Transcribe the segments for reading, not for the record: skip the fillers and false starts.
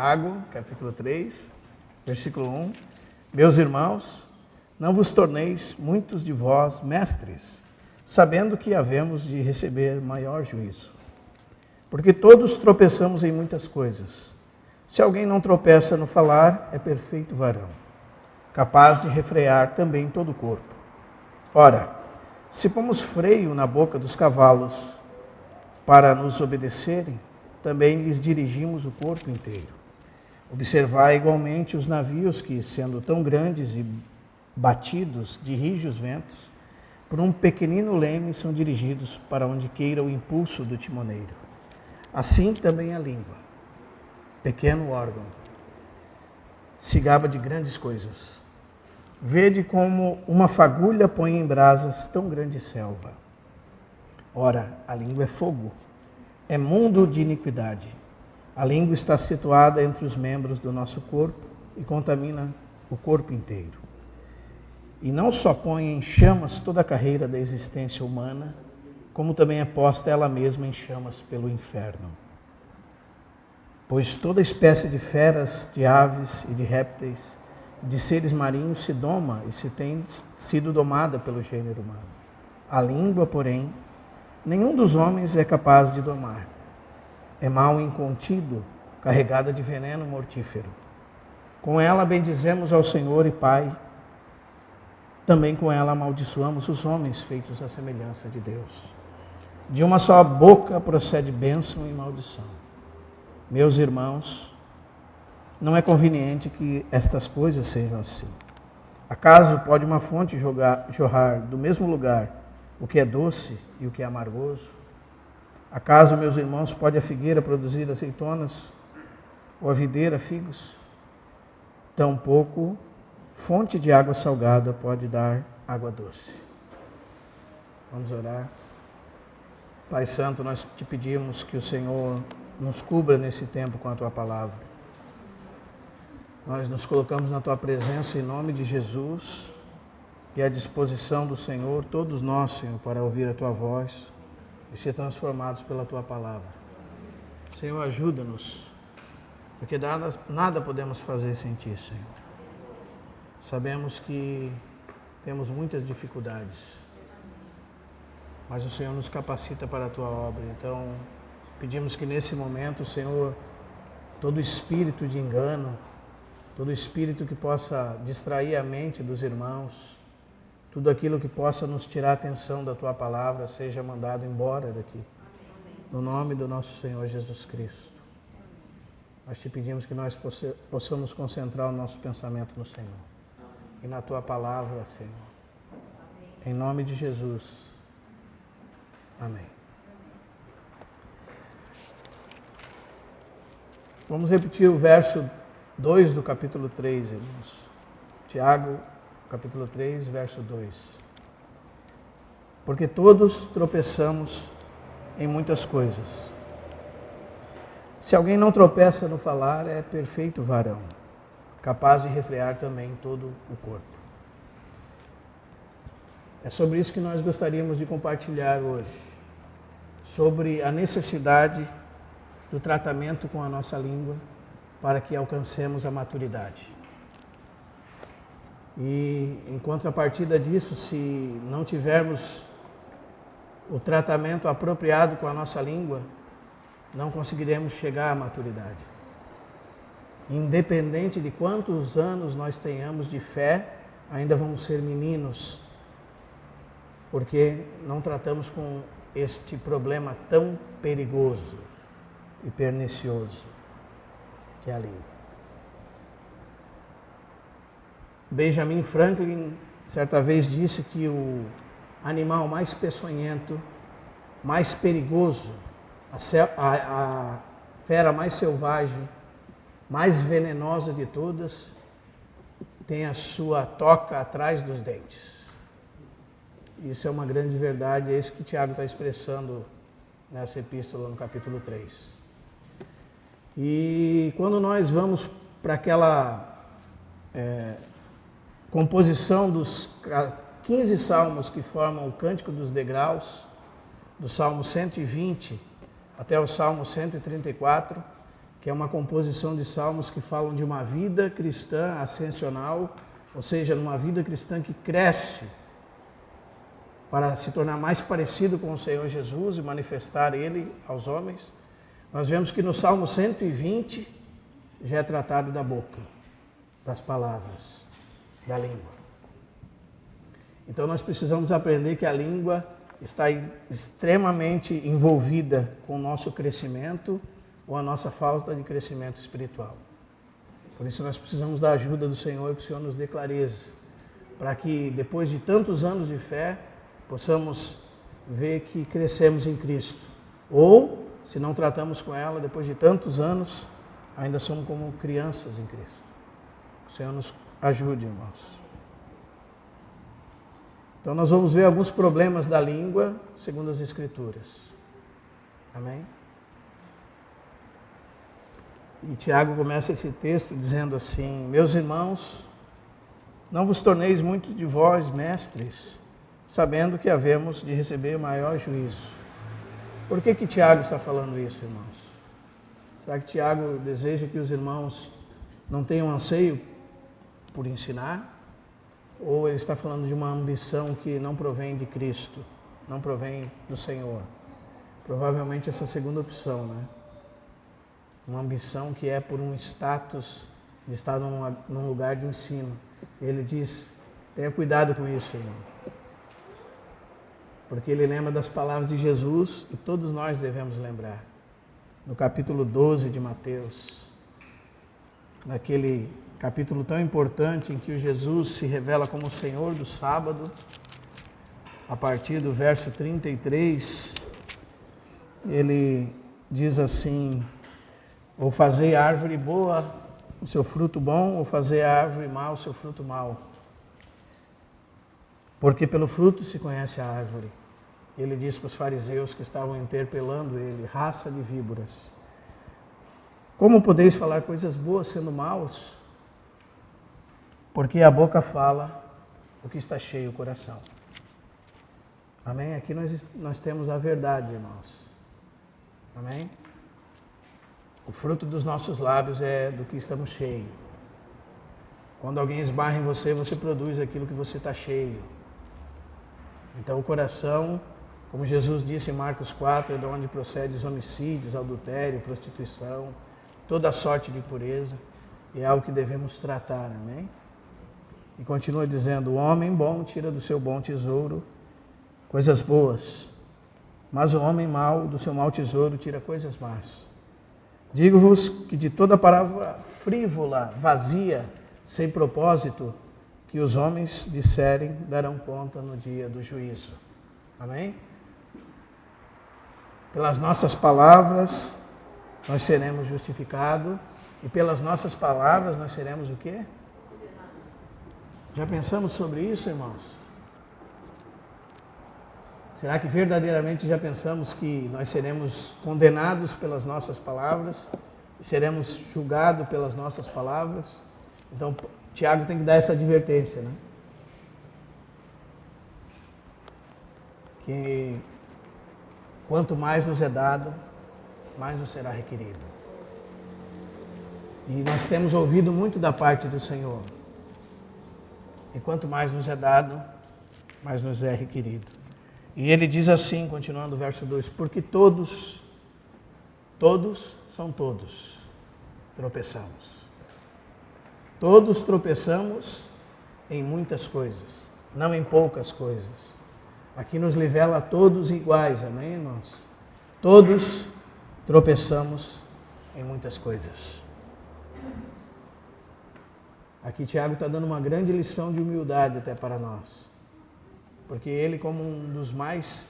Tiago, capítulo 3, versículo 1. Meus irmãos, não vos torneis muitos de vós mestres, sabendo que havemos de receber maior juízo. Porque todos tropeçamos em muitas coisas. Se alguém não tropeça no falar, é perfeito varão, capaz de refrear também todo o corpo. Ora, se pomos freio na boca dos cavalos para nos obedecerem, também lhes dirigimos o corpo inteiro. Observai igualmente os navios que, sendo tão grandes e batidos de rijos ventos, por um pequenino leme são dirigidos para onde queira o impulso do timoneiro. Assim também a língua, pequeno órgão, se gaba de grandes coisas. Vede como uma fagulha põe em brasas tão grande selva. Ora, a língua é fogo, é mundo de iniquidade. A língua está situada entre os membros do nosso corpo e contamina o corpo inteiro. E não só põe em chamas toda a carreira da existência humana, como também é posta ela mesma em chamas pelo inferno. Pois toda espécie de feras, de aves e de répteis, de seres marinhos se doma e se tem sido domada pelo gênero humano. A língua, porém, nenhum dos homens é capaz de domar. É mal incontido, carregada de veneno mortífero. Com ela bendizemos ao Senhor e Pai. Também com ela amaldiçoamos os homens feitos à semelhança de Deus. De uma só boca procede bênção e maldição. Meus irmãos, não é conveniente que estas coisas sejam assim. Acaso pode uma fonte jorrar do mesmo lugar o que é doce e o que é amargoso? Acaso, meus irmãos, pode a figueira produzir azeitonas ou a videira figos? Tampouco fonte de água salgada pode dar água doce. Vamos orar. Pai Santo, nós te pedimos que o Senhor nos cubra nesse tempo com a Tua palavra. Nós nos colocamos na Tua presença em nome de Jesus e à disposição do Senhor, todos nós, Senhor, para ouvir a Tua voz e ser transformados pela Tua palavra. Senhor, ajuda-nos, porque nada podemos fazer sem Ti, Senhor. Sabemos que temos muitas dificuldades, mas o Senhor nos capacita para a Tua obra. Então, pedimos que nesse momento, Senhor, todo espírito de engano, todo espírito que possa distrair a mente dos irmãos, tudo aquilo que possa nos tirar a atenção da Tua palavra, seja mandado embora daqui. No nome do nosso Senhor Jesus Cristo. Nós te pedimos que nós possamos concentrar o nosso pensamento no Senhor. E na Tua palavra, Senhor. Em nome de Jesus. Amém. Vamos repetir o verso 2 do capítulo 3, irmãos. Tiago, capítulo 3, verso 2. Porque todos tropeçamos em muitas coisas. Se alguém não tropeça no falar, é perfeito varão, capaz de refrear também todo o corpo. É sobre isso que nós gostaríamos de compartilhar hoje. Sobre a necessidade do tratamento com a nossa língua para que alcancemos a maturidade. E em contrapartida disso, se não tivermos o tratamento apropriado com a nossa língua, não conseguiremos chegar à maturidade. Independente de quantos anos nós tenhamos de fé, ainda vamos ser meninos, porque não tratamos com este problema tão perigoso e pernicioso que é a língua. Benjamin Franklin certa vez disse que o animal mais peçonhento, mais perigoso, a fera mais selvagem, mais venenosa de todas, tem a sua toca atrás dos dentes. Isso é uma grande verdade, é isso que Tiago está expressando nessa epístola no capítulo 3. E quando nós vamos para aquela composição dos 15 salmos que formam o Cântico dos Degraus, do Salmo 120 até o Salmo 134, que é uma composição de salmos que falam de uma vida cristã ascensional, ou seja, numa vida cristã que cresce para se tornar mais parecido com o Senhor Jesus e manifestar Ele aos homens. Nós vemos que no Salmo 120 já é tratado da boca, das palavras, da língua. Então nós precisamos aprender que a língua está extremamente envolvida com o nosso crescimento ou a nossa falta de crescimento espiritual. Por isso nós precisamos da ajuda do Senhor, que o Senhor nos dê clareza, para que depois de tantos anos de fé, possamos ver que crescemos em Cristo. Ou, se não tratamos com ela, depois de tantos anos, ainda somos como crianças em Cristo. O Senhor nos ajude, irmãos. Então nós vamos ver alguns problemas da língua, segundo as Escrituras. Amém? E Tiago começa esse texto dizendo assim: meus irmãos, não vos torneis muito de vós mestres, sabendo que havemos de receber maior juízo. Por que Tiago está falando isso, irmãos? Será que Tiago deseja que os irmãos não tenham anseio por ensinar? Ou ele está falando de uma ambição que não provém de Cristo, não provém do Senhor? Provavelmente essa segunda opção, né? Uma ambição que é por um status de estar num lugar de ensino. Ele diz, tenha cuidado com isso, irmão. Porque ele lembra das palavras de Jesus e todos nós devemos lembrar. No capítulo 12 de Mateus, naquele capítulo tão importante em que o Jesus se revela como o Senhor do sábado, a partir do verso 33, ele diz assim: ou fazei a árvore boa o seu fruto bom, ou fazei a árvore má o seu fruto mau. Porque pelo fruto se conhece a árvore. Ele disse para os fariseus que estavam interpelando ele: raça de víboras, como podeis falar coisas boas sendo maus? Porque a boca fala o que está cheio o coração. Amém? Aqui nós temos a verdade, irmãos. Amém? O fruto dos nossos lábios é do que estamos cheios. Quando alguém esbarra em você, você produz aquilo que você está cheio. Então o coração, como Jesus disse em Marcos 4, é de onde procede os homicídios, adultério, prostituição, toda sorte de impureza, e é algo que devemos tratar, amém? E continua dizendo: o homem bom tira do seu bom tesouro coisas boas, mas o homem mau do seu mau tesouro tira coisas más. Digo-vos que de toda palavra frívola, vazia, sem propósito, que os homens disserem, darão conta no dia do juízo. Amém? Pelas nossas palavras nós seremos justificados, e pelas nossas palavras nós seremos o quê? Já pensamos sobre isso, irmãos? Será que verdadeiramente já pensamos que nós seremos condenados pelas nossas palavras? E seremos julgados pelas nossas palavras? Então, Tiago tem que dar essa advertência, né? Que quanto mais nos é dado, mais nos será requerido. E nós temos ouvido muito da parte do Senhor. E quanto mais nos é dado, mais nos é requerido. E ele diz assim, continuando o verso 2, porque todos são todos, tropeçamos. Todos tropeçamos em muitas coisas, não em poucas coisas. Aqui nos nivela a todos iguais, amém, irmãos? Todos tropeçamos em muitas coisas. Aqui Tiago está dando uma grande lição de humildade até para nós. Porque ele, como um dos mais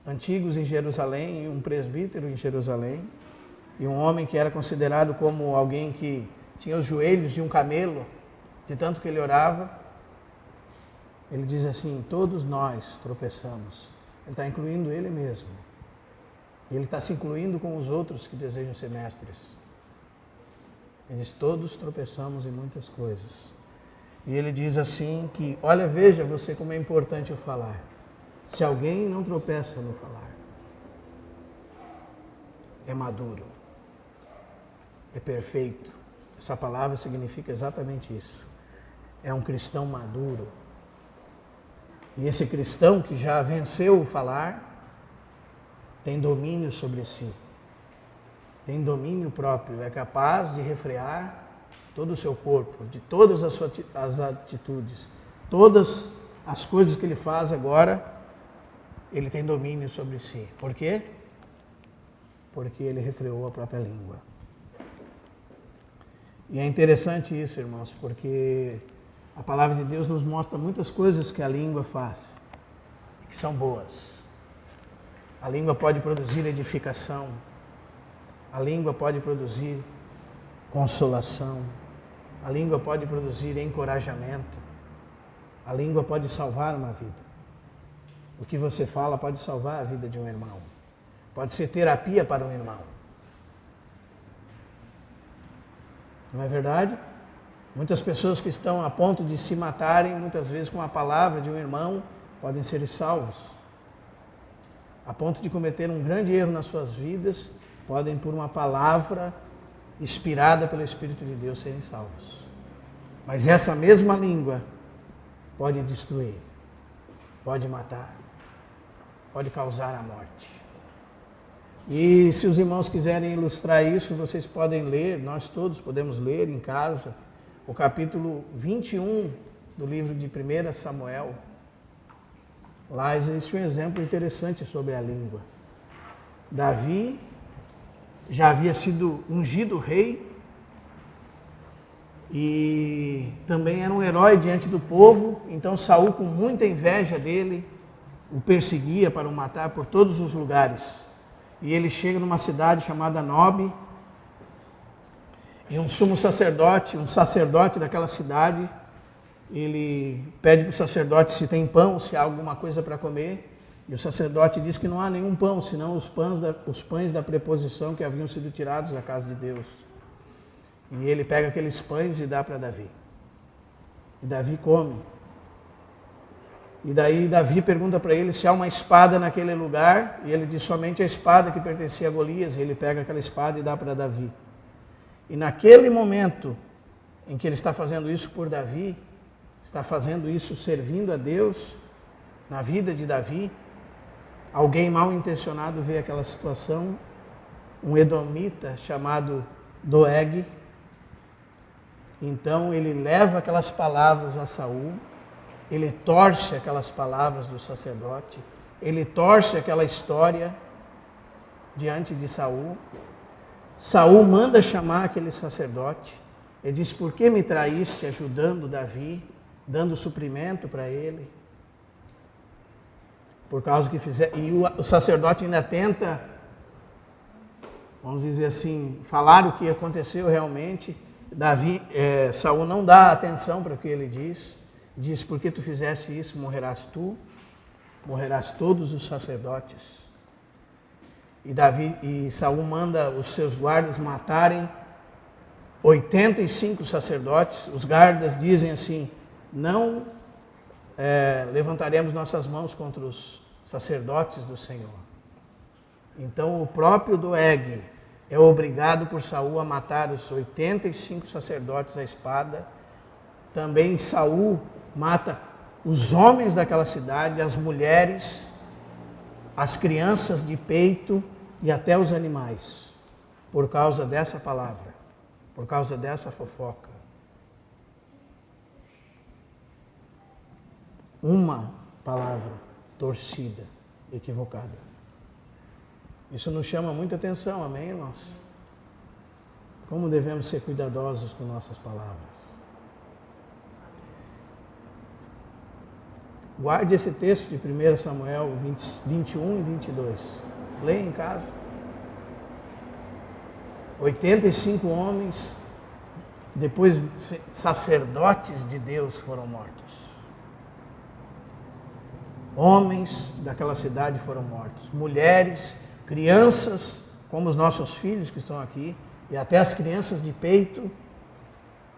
antigos em Jerusalém, um presbítero em Jerusalém, e um homem que era considerado como alguém que tinha os joelhos de um camelo, de tanto que ele orava, ele diz assim: todos nós tropeçamos. Ele está incluindo ele mesmo. E ele está se incluindo com os outros que desejam ser mestres. Ele diz: todos tropeçamos em muitas coisas. E ele diz assim que, olha, veja você como é importante o falar. Se alguém não tropeça no falar, é maduro. é perfeito. Essa palavra significa exatamente isso. É um cristão maduro. E esse cristão que já venceu o falar, tem domínio sobre si. Tem domínio próprio, é capaz de refrear todo o seu corpo, de todas as atitudes, todas as coisas que ele faz agora, ele tem domínio sobre si. Por quê? Porque ele refreou a própria língua. E é interessante isso, irmãos, porque a palavra de Deus nos mostra muitas coisas que a língua faz, que são boas. A língua pode produzir edificação, a língua pode produzir consolação, a língua pode produzir encorajamento, a língua pode salvar uma vida. O que você fala pode salvar a vida de um irmão, pode ser terapia para um irmão. Não é verdade? Muitas pessoas que estão a ponto de se matarem, muitas vezes com a palavra de um irmão, podem ser salvos. A ponto de cometer um grande erro nas suas vidas, podem, por uma palavra inspirada pelo Espírito de Deus, serem salvos. Mas essa mesma língua pode destruir, pode matar, pode causar a morte. E se os irmãos quiserem ilustrar isso, vocês podem ler, nós todos podemos ler em casa, o capítulo 21 do livro de 1 Samuel. Lá existe um exemplo interessante sobre a língua. Davi já havia sido ungido rei e também era um herói diante do povo, então Saul, com muita inveja dele, o perseguia para o matar por todos os lugares. E ele chega numa cidade chamada Nob, e um sumo sacerdote, um sacerdote daquela cidade, ele pede para o sacerdote se tem pão, se há alguma coisa para comer, e o sacerdote diz que não há nenhum pão, senão os pães da preposição que haviam sido tirados da casa de Deus. E ele pega aqueles pães e dá para Davi. E Davi come. E daí Davi pergunta para ele se há uma espada naquele lugar, e ele diz somente a espada que pertencia a Golias, e ele pega aquela espada e dá para Davi. E naquele momento em que ele está fazendo isso por Davi, está fazendo isso servindo a Deus, na vida de Davi, alguém mal intencionado vê aquela situação, um edomita chamado Doeg, então ele leva aquelas palavras a Saul, ele torce aquelas palavras do sacerdote, ele torce aquela história diante de Saul. Saul manda chamar aquele sacerdote, ele diz: por que me traíste ajudando Davi, dando suprimento para ele? Por causa que fizer. E o sacerdote ainda tenta, vamos dizer assim, falar o que aconteceu realmente. Saul não dá atenção para o que ele diz: porque tu fizeste isso, morrerás tu, morrerás todos os sacerdotes. E Saul manda os seus guardas matarem 85 sacerdotes. Os guardas dizem assim: não levantaremos nossas mãos contra os sacerdotes do Senhor. Então o próprio Doeg é obrigado por Saul a matar os 85 sacerdotes à espada. Também Saul mata os homens daquela cidade, as mulheres, as crianças de peito e até os animais, por causa dessa palavra, por causa dessa fofoca. Uma palavra torcida, equivocada. Isso nos chama muita atenção, amém, irmãos? Como devemos ser cuidadosos com nossas palavras. Guarde esse texto de 1 Samuel 21 e 22. Leia em casa. 85 homens, depois sacerdotes de Deus foram mortos. Homens daquela cidade foram mortos. Mulheres, crianças, como os nossos filhos que estão aqui, e até as crianças de peito,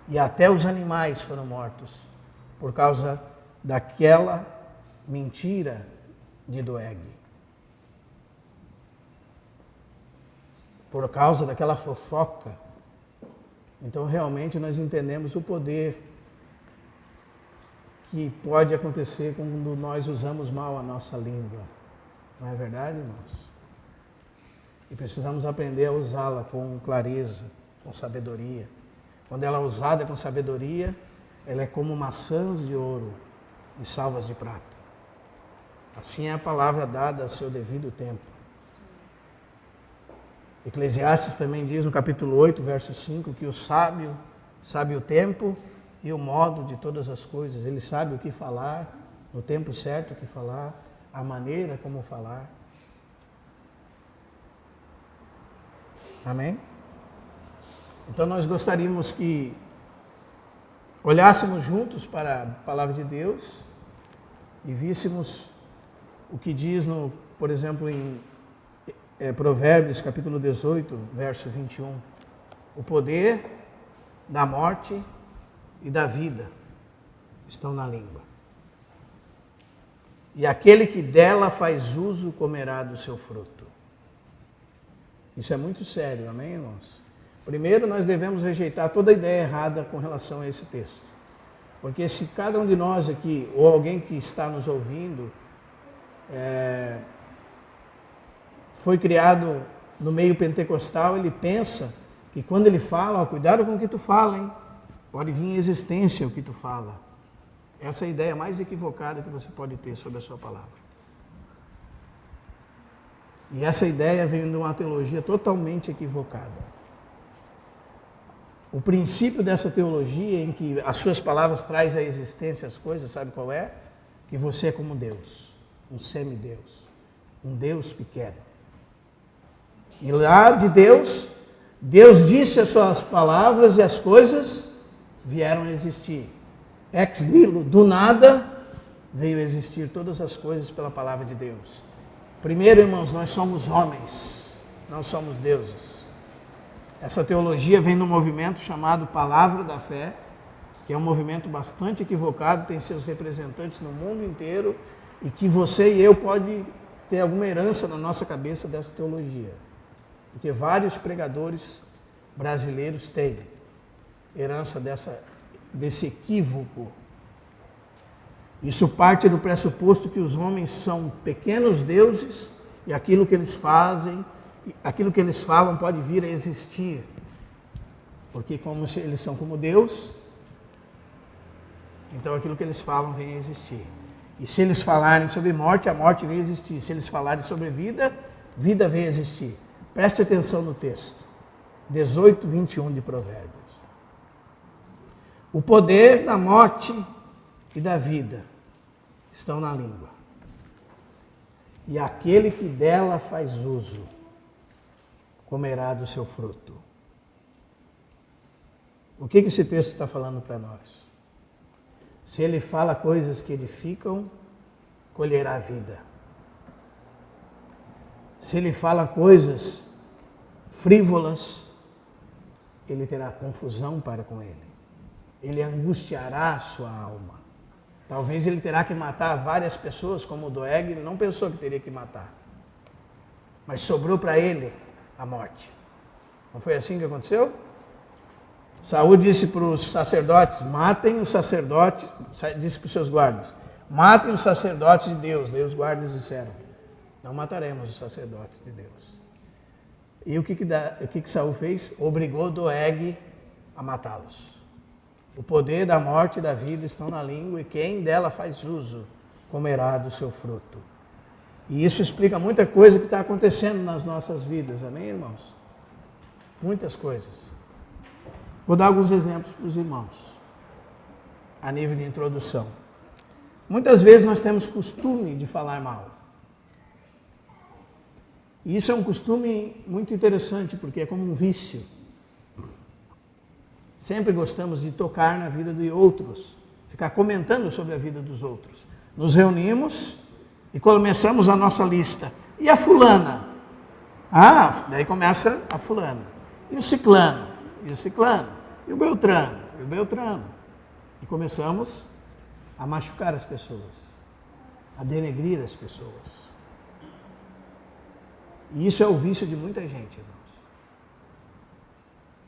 e até os animais foram mortos, por causa daquela mentira de Doeg. Por causa daquela fofoca Então, realmente, nós entendemos o poder que pode acontecer quando nós usamos mal a nossa língua. Não é verdade, irmãos? E precisamos aprender a usá-la com clareza, com sabedoria. Quando ela é usada com sabedoria, ela é como maçãs de ouro e salvas de prata. Assim é a palavra dada a seu devido tempo. Eclesiastes também diz no capítulo 8, verso 5, que o sábio sabe o tempo e o modo de todas as coisas. Ele sabe o que falar, no tempo certo o que falar, a maneira como falar. Amém? Então nós gostaríamos que olhássemos juntos para a palavra de Deus e víssemos o que diz, por exemplo, em Provérbios capítulo 18, verso 21. O poder da morte e da vida estão na língua. E aquele que dela faz uso comerá do seu fruto. Isso é muito sério, amém, irmãos? Primeiro, nós devemos rejeitar toda ideia errada com relação a esse texto. Porque se cada um de nós aqui, ou alguém que está nos ouvindo, foi criado no meio pentecostal, ele pensa que quando ele fala, cuidado com o que tu fala, hein? Pode vir em existência o que tu fala. Essa é a ideia mais equivocada que você pode ter sobre a sua palavra. E essa ideia vem de uma teologia totalmente equivocada. O princípio dessa teologia, em que as suas palavras trazem à existência as coisas, sabe qual é? Que você é como Deus, um semideus, um Deus pequeno. E lá de Deus, Deus disse as suas palavras e as coisas vieram a existir. Ex nihilo, do nada, veio a existir todas as coisas pela palavra de Deus. Primeiro, irmãos, nós somos homens, não somos deuses. Essa teologia vem de um movimento chamado Palavra da Fé, que é um movimento bastante equivocado, tem seus representantes no mundo inteiro, e que você e eu pode ter alguma herança na nossa cabeça dessa teologia. Porque vários pregadores brasileiros têm herança desse equívoco. Isso parte do pressuposto que os homens são pequenos deuses e aquilo que eles fazem, aquilo que eles falam pode vir a existir. Porque como eles são como Deus, então aquilo que eles falam vem a existir. E se eles falarem sobre morte, a morte vem a existir. Se eles falarem sobre vida, vida vem a existir. Preste atenção no texto. 18, 21 de Provérbios. O poder da morte e da vida estão na língua. E aquele que dela faz uso comerá do seu fruto. O que esse texto está falando para nós? Se ele fala coisas que edificam, colherá vida. Se ele fala coisas frívolas, ele terá confusão para com ele. Ele angustiará a sua alma. Talvez ele terá que matar várias pessoas, como o Doeg, ele não pensou que teria que matar. Mas sobrou para ele a morte. Não foi assim que aconteceu? Saul disse para os sacerdotes, matem os sacerdotes, disse para os seus guardas, matem os sacerdotes de Deus. Daí os guardas disseram, não mataremos os sacerdotes de Deus. E o que Saul fez? Obrigou Doeg a matá-los. O poder da morte e da vida estão na língua, e quem dela faz uso comerá do seu fruto. E isso explica muita coisa que está acontecendo nas nossas vidas, amém, irmãos? Muitas coisas. Vou dar alguns exemplos para os irmãos, a nível de introdução. Muitas vezes nós temos costume de falar mal. E isso é um costume muito interessante, porque é como um vício. Sempre gostamos de tocar na vida de outros, ficar comentando sobre a vida dos outros. Nos reunimos e começamos a nossa lista. E a fulana? Ah, daí começa a fulana. E o ciclano? E o ciclano? E o beltrano? E o beltrano? E começamos a machucar as pessoas, a denegrir as pessoas. E isso é o vício de muita gente, irmãos.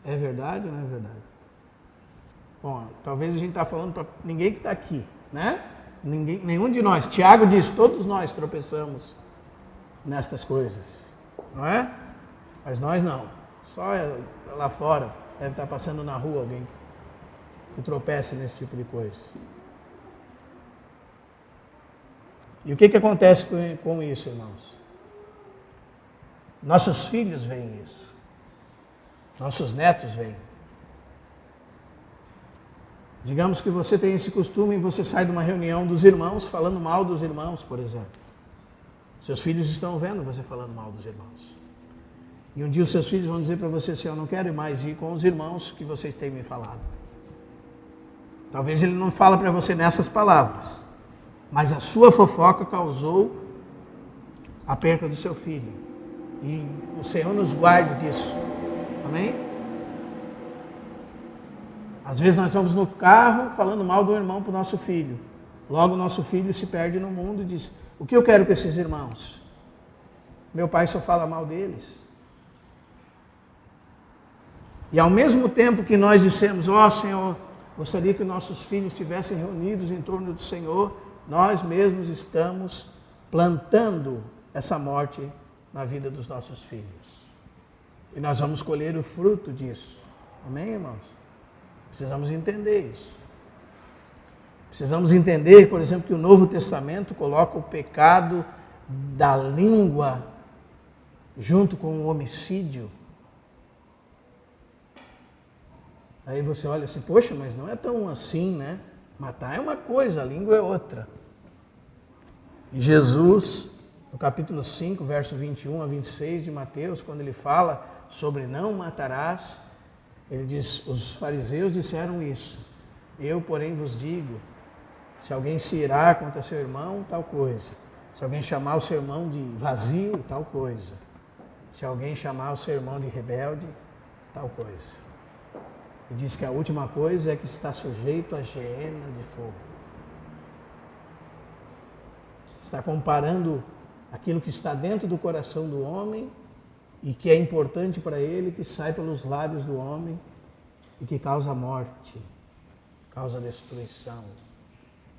É verdade ou não é verdade? Bom, talvez a gente está falando para ninguém que está aqui, né? Nenhum de nós. Tiago diz, todos nós tropeçamos nestas coisas, não é? Mas nós não. Só lá fora deve estar passando na rua alguém que tropece nesse tipo de coisa. E o que acontece com isso, irmãos? Nossos filhos veem isso. Nossos netos veem. Digamos que você tem esse costume e você sai de uma reunião dos irmãos falando mal dos irmãos, por exemplo. Seus filhos estão vendo você falando mal dos irmãos. E um dia os seus filhos vão dizer para você assim, eu não quero mais ir com os irmãos que vocês têm me falado. Talvez ele não fale para você nessas palavras, mas a sua fofoca causou a perca do seu filho. E o Senhor nos guarde disso. Amém? Às vezes nós vamos no carro falando mal do irmão para o nosso filho. Logo o nosso filho se perde no mundo e diz, o que eu quero com esses irmãos? Meu pai só fala mal deles. E ao mesmo tempo que nós dissemos, ó Senhor, gostaria que nossos filhos estivessem reunidos em torno do Senhor, nós mesmos estamos plantando essa morte na vida dos nossos filhos. E nós vamos colher o fruto disso. Amém, irmãos? Precisamos entender isso. Precisamos entender, por exemplo, que o Novo Testamento coloca o pecado da língua junto com o homicídio. Aí você olha assim, poxa, mas não é tão assim, né? Matar é uma coisa, a língua é outra. E Jesus, no capítulo 5, verso 21 a 26 de Mateus, quando ele fala sobre não matarás, ele diz, os fariseus disseram isso. Eu, porém, vos digo, se alguém se irar contra seu irmão, tal coisa. Se alguém chamar o seu irmão de vazio, tal coisa. Se alguém chamar o seu irmão de rebelde, tal coisa. E diz que a última coisa é que está sujeito a geena de fogo. Está comparando aquilo que está dentro do coração do homem e que é importante para ele, que sai pelos lábios do homem e que causa morte, causa destruição.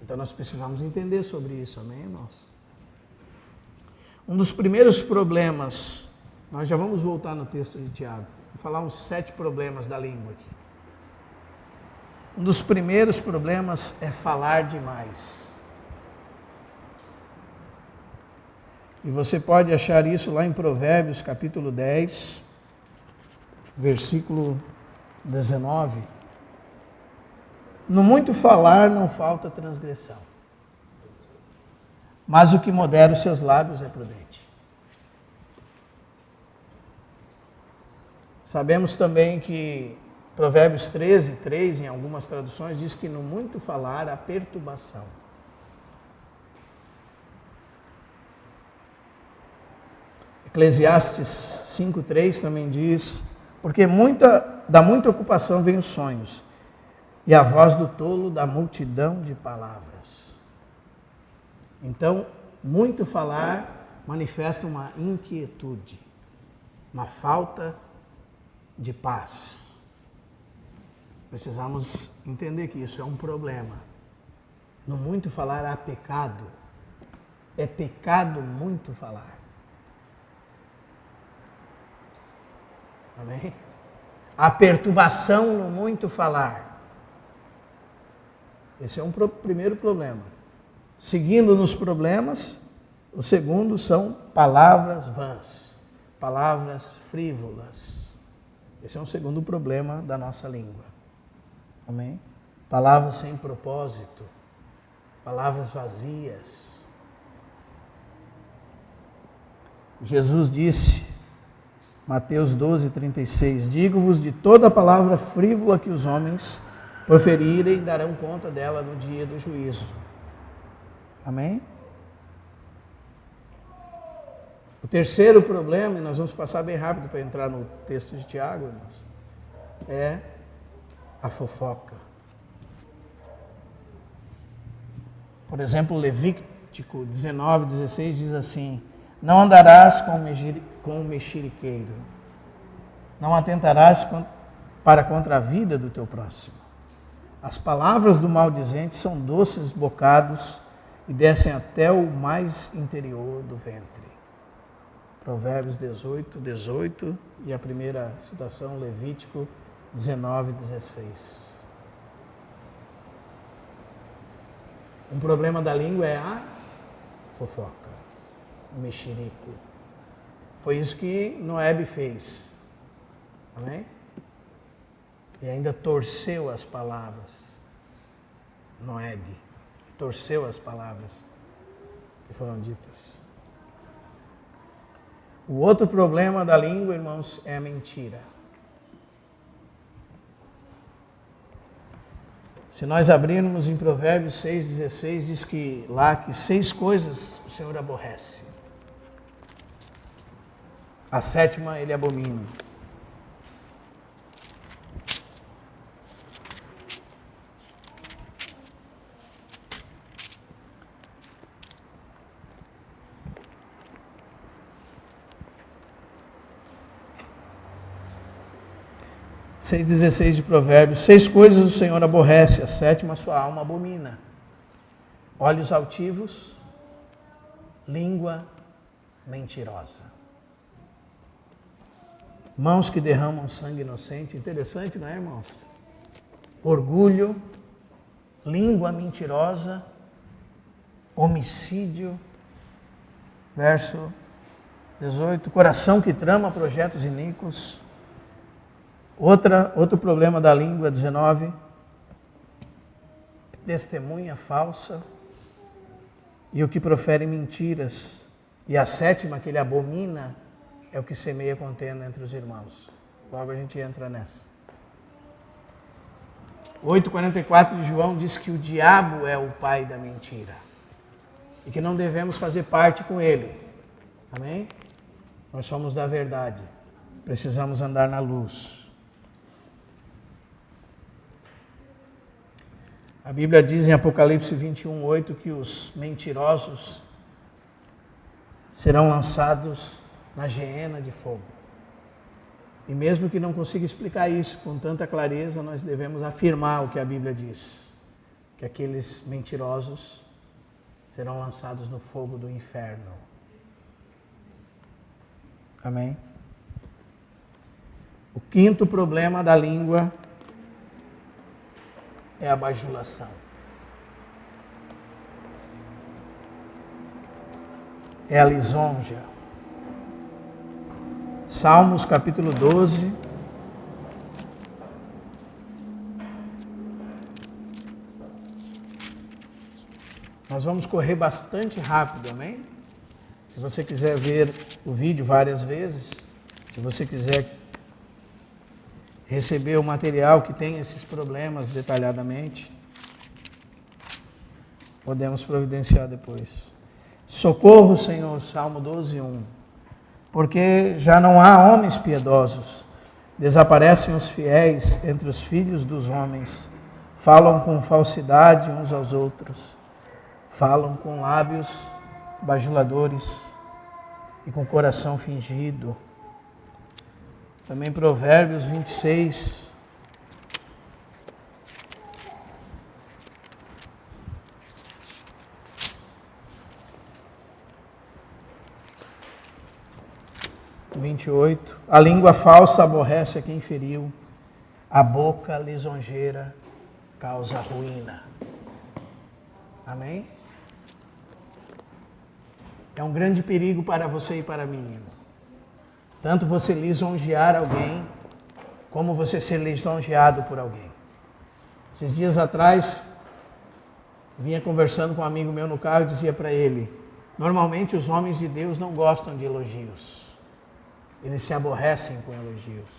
Então nós precisamos entender sobre isso, amém, irmãos? Um dos primeiros problemas, nós já vamos voltar no texto de Tiago, vou falar uns 7 problemas da língua aqui. Um dos primeiros problemas é falar demais. E você pode achar isso lá em Provérbios, capítulo 10, versículo 19. No muito falar não falta transgressão, mas o que modera os seus lábios é prudente. Sabemos também que Provérbios 13, 3, em algumas traduções, diz que no muito falar há perturbação. Eclesiastes 5, 3 também diz, porque da muita ocupação vem os sonhos, e a voz do tolo da multidão de palavras. Então, muito falar manifesta uma inquietude, uma falta de paz. Precisamos entender que isso é um problema. No muito falar há pecado. É pecado muito falar. Amém? Há perturbação no muito falar. Esse é um primeiro problema. Seguindo nos problemas, o segundo são palavras vãs, palavras frívolas. Esse é um segundo problema da nossa língua. Amém? Palavras sem propósito, palavras vazias. Jesus disse, Mateus 12, 36, digo-vos de toda palavra frívola que os homens proferirem, darão conta dela no dia do juízo. Amém? O terceiro problema, e nós vamos passar bem rápido para entrar no texto de Tiago, irmãos, é a fofoca. Por exemplo, Levítico 19, 16 diz assim, não andarás com o mexeriqueiro, não atentarás para contra a vida do teu próximo. As palavras do maldizente são doces bocados e descem até o mais interior do ventre. Provérbios 18, 18 e a primeira citação, Levítico 19, 16. Um problema da língua é a fofoca, o mexerico. Foi isso que Noé fez. Amém? E ainda torceu as palavras. Noé torceu as palavras que foram ditas. O outro problema da língua, irmãos, é a mentira. Se nós abrirmos em Provérbios 6,16, diz que lá que 6 coisas o Senhor aborrece. A 7ª ele abomina. Seis 16 de Provérbios, 6 coisas o Senhor aborrece, a 7ª sua alma abomina. Olhos altivos, língua mentirosa. Mãos que derramam sangue inocente. Interessante, não é, irmãos? Orgulho, língua mentirosa, homicídio. Verso 18. Coração que trama projetos iníquos. Outro problema da língua, 19. Testemunha falsa. E o que profere mentiras. E a 7ª que ele abomina é o que semeia contenda entre os irmãos. Logo a gente entra nessa. 8,44 de João diz que o diabo é o pai da mentira. E que não devemos fazer parte com ele. Amém? Nós somos da verdade. Precisamos andar na luz. A Bíblia diz em Apocalipse 21:8 que os mentirosos serão lançados na geena de fogo. E mesmo que não consiga explicar isso com tanta clareza, nós devemos afirmar o que a Bíblia diz. Que aqueles mentirosos serão lançados no fogo do inferno. Amém? O 5º problema da língua é a bajulação. É a lisonja. Salmos capítulo 12. Nós vamos correr bastante rápido, amém? Se você quiser ver o vídeo várias vezes, se você quiser receber o material que tem esses problemas detalhadamente, podemos providenciar depois. Socorro, Senhor, Salmo 12:1. Porque já não há homens piedosos, desaparecem os fiéis entre os filhos dos homens, falam com falsidade uns aos outros, falam com lábios bajuladores e com coração fingido. Também Provérbios 26. A língua falsa aborrece a quem feriu, a boca lisonjeira causa ruína. Amém? É um grande perigo para você e para mim, irmão. Tanto você lisonjear alguém, como você ser lisonjeado por alguém. Esses dias atrás, vinha conversando com um amigo meu no carro e dizia para ele, normalmente os homens de Deus não gostam de elogios. Eles se aborrecem com elogios.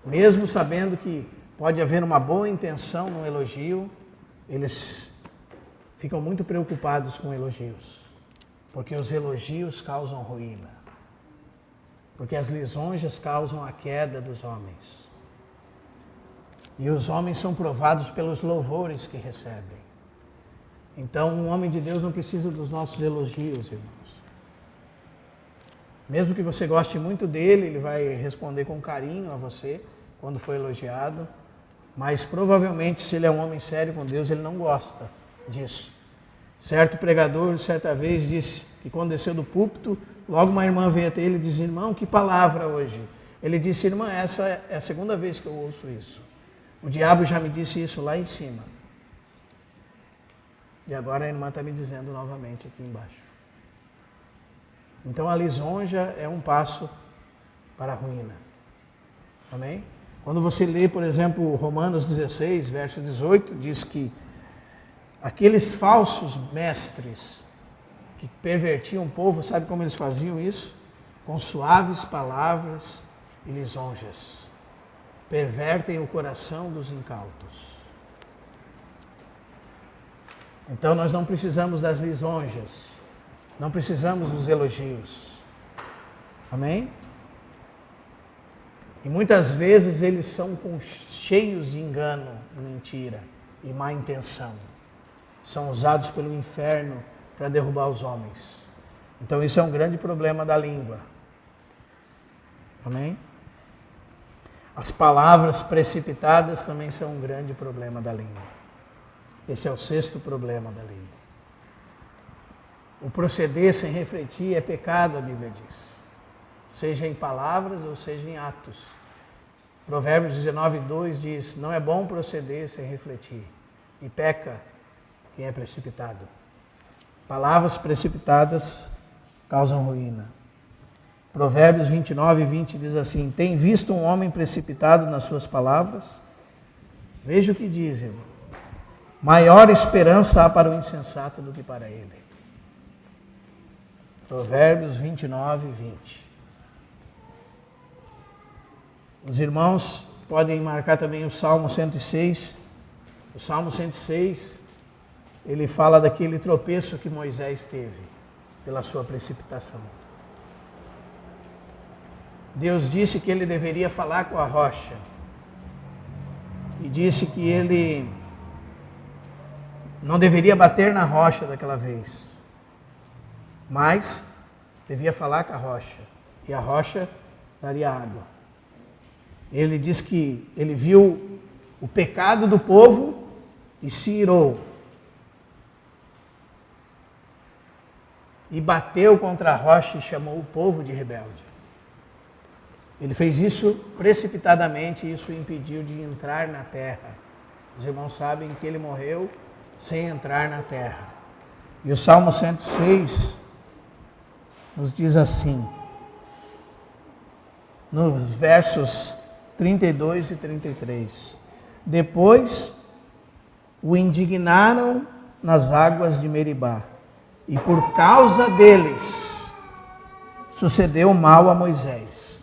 Mesmo sabendo que pode haver uma boa intenção no elogio, eles ficam muito preocupados com elogios. Porque os elogios causam ruína. Porque as lisonjas causam a queda dos homens. E os homens são provados pelos louvores que recebem. Então, um homem de Deus não precisa dos nossos elogios, irmãos. Mesmo que você goste muito dele, ele vai responder com carinho a você, quando foi elogiado, mas provavelmente, se ele é um homem sério com Deus, ele não gosta disso. Certo pregador, certa vez, disse que quando desceu do púlpito, logo uma irmã veio até ele e disse: irmão, que palavra hoje? Ele disse: irmã, essa é a segunda vez que eu ouço isso. O diabo já me disse isso lá em cima. E agora a irmã está me dizendo novamente aqui embaixo. Então a lisonja é um passo para a ruína. Amém? Quando você lê, por exemplo, Romanos 16, verso 18, diz que aqueles falsos mestres que pervertiam o povo, sabe como eles faziam isso? Com suaves palavras e lisonjas. Pervertem o coração dos incautos. Então nós não precisamos das lisonjas, não precisamos dos elogios. Amém? E muitas vezes eles são cheios de engano e mentira e má intenção. São usados pelo inferno para derrubar os homens. Então isso é um grande problema da língua. Amém? As palavras precipitadas também são um grande problema da língua. Esse é o 6º problema da língua. O proceder sem refletir é pecado, a Bíblia diz. Seja em palavras ou seja em atos. Provérbios 19:2 diz: não é bom proceder sem refletir, e peca quem é precipitado. Palavras precipitadas causam ruína. Provérbios 29:20 diz assim: tem visto um homem precipitado nas suas palavras? Veja o que diz, irmão. Maior esperança há para o insensato do que para ele. Provérbios 29:20. Os irmãos podem marcar também o Salmo 106. O Salmo 106, ele fala daquele tropeço que Moisés teve pela sua precipitação. Deus disse que ele deveria falar com a rocha. E disse que ele não deveria bater na rocha daquela vez. Mas devia falar com a rocha. E a rocha daria água. Ele diz que ele viu o pecado do povo e se irou. E bateu contra a rocha e chamou o povo de rebelde. Ele fez isso precipitadamente e isso o impediu de entrar na terra. Os irmãos sabem que ele morreu sem entrar na terra. E o Salmo 106 nos diz assim, nos versos 32 e 33. Depois o indignaram nas águas de Meribá, e por causa deles sucedeu mal a Moisés,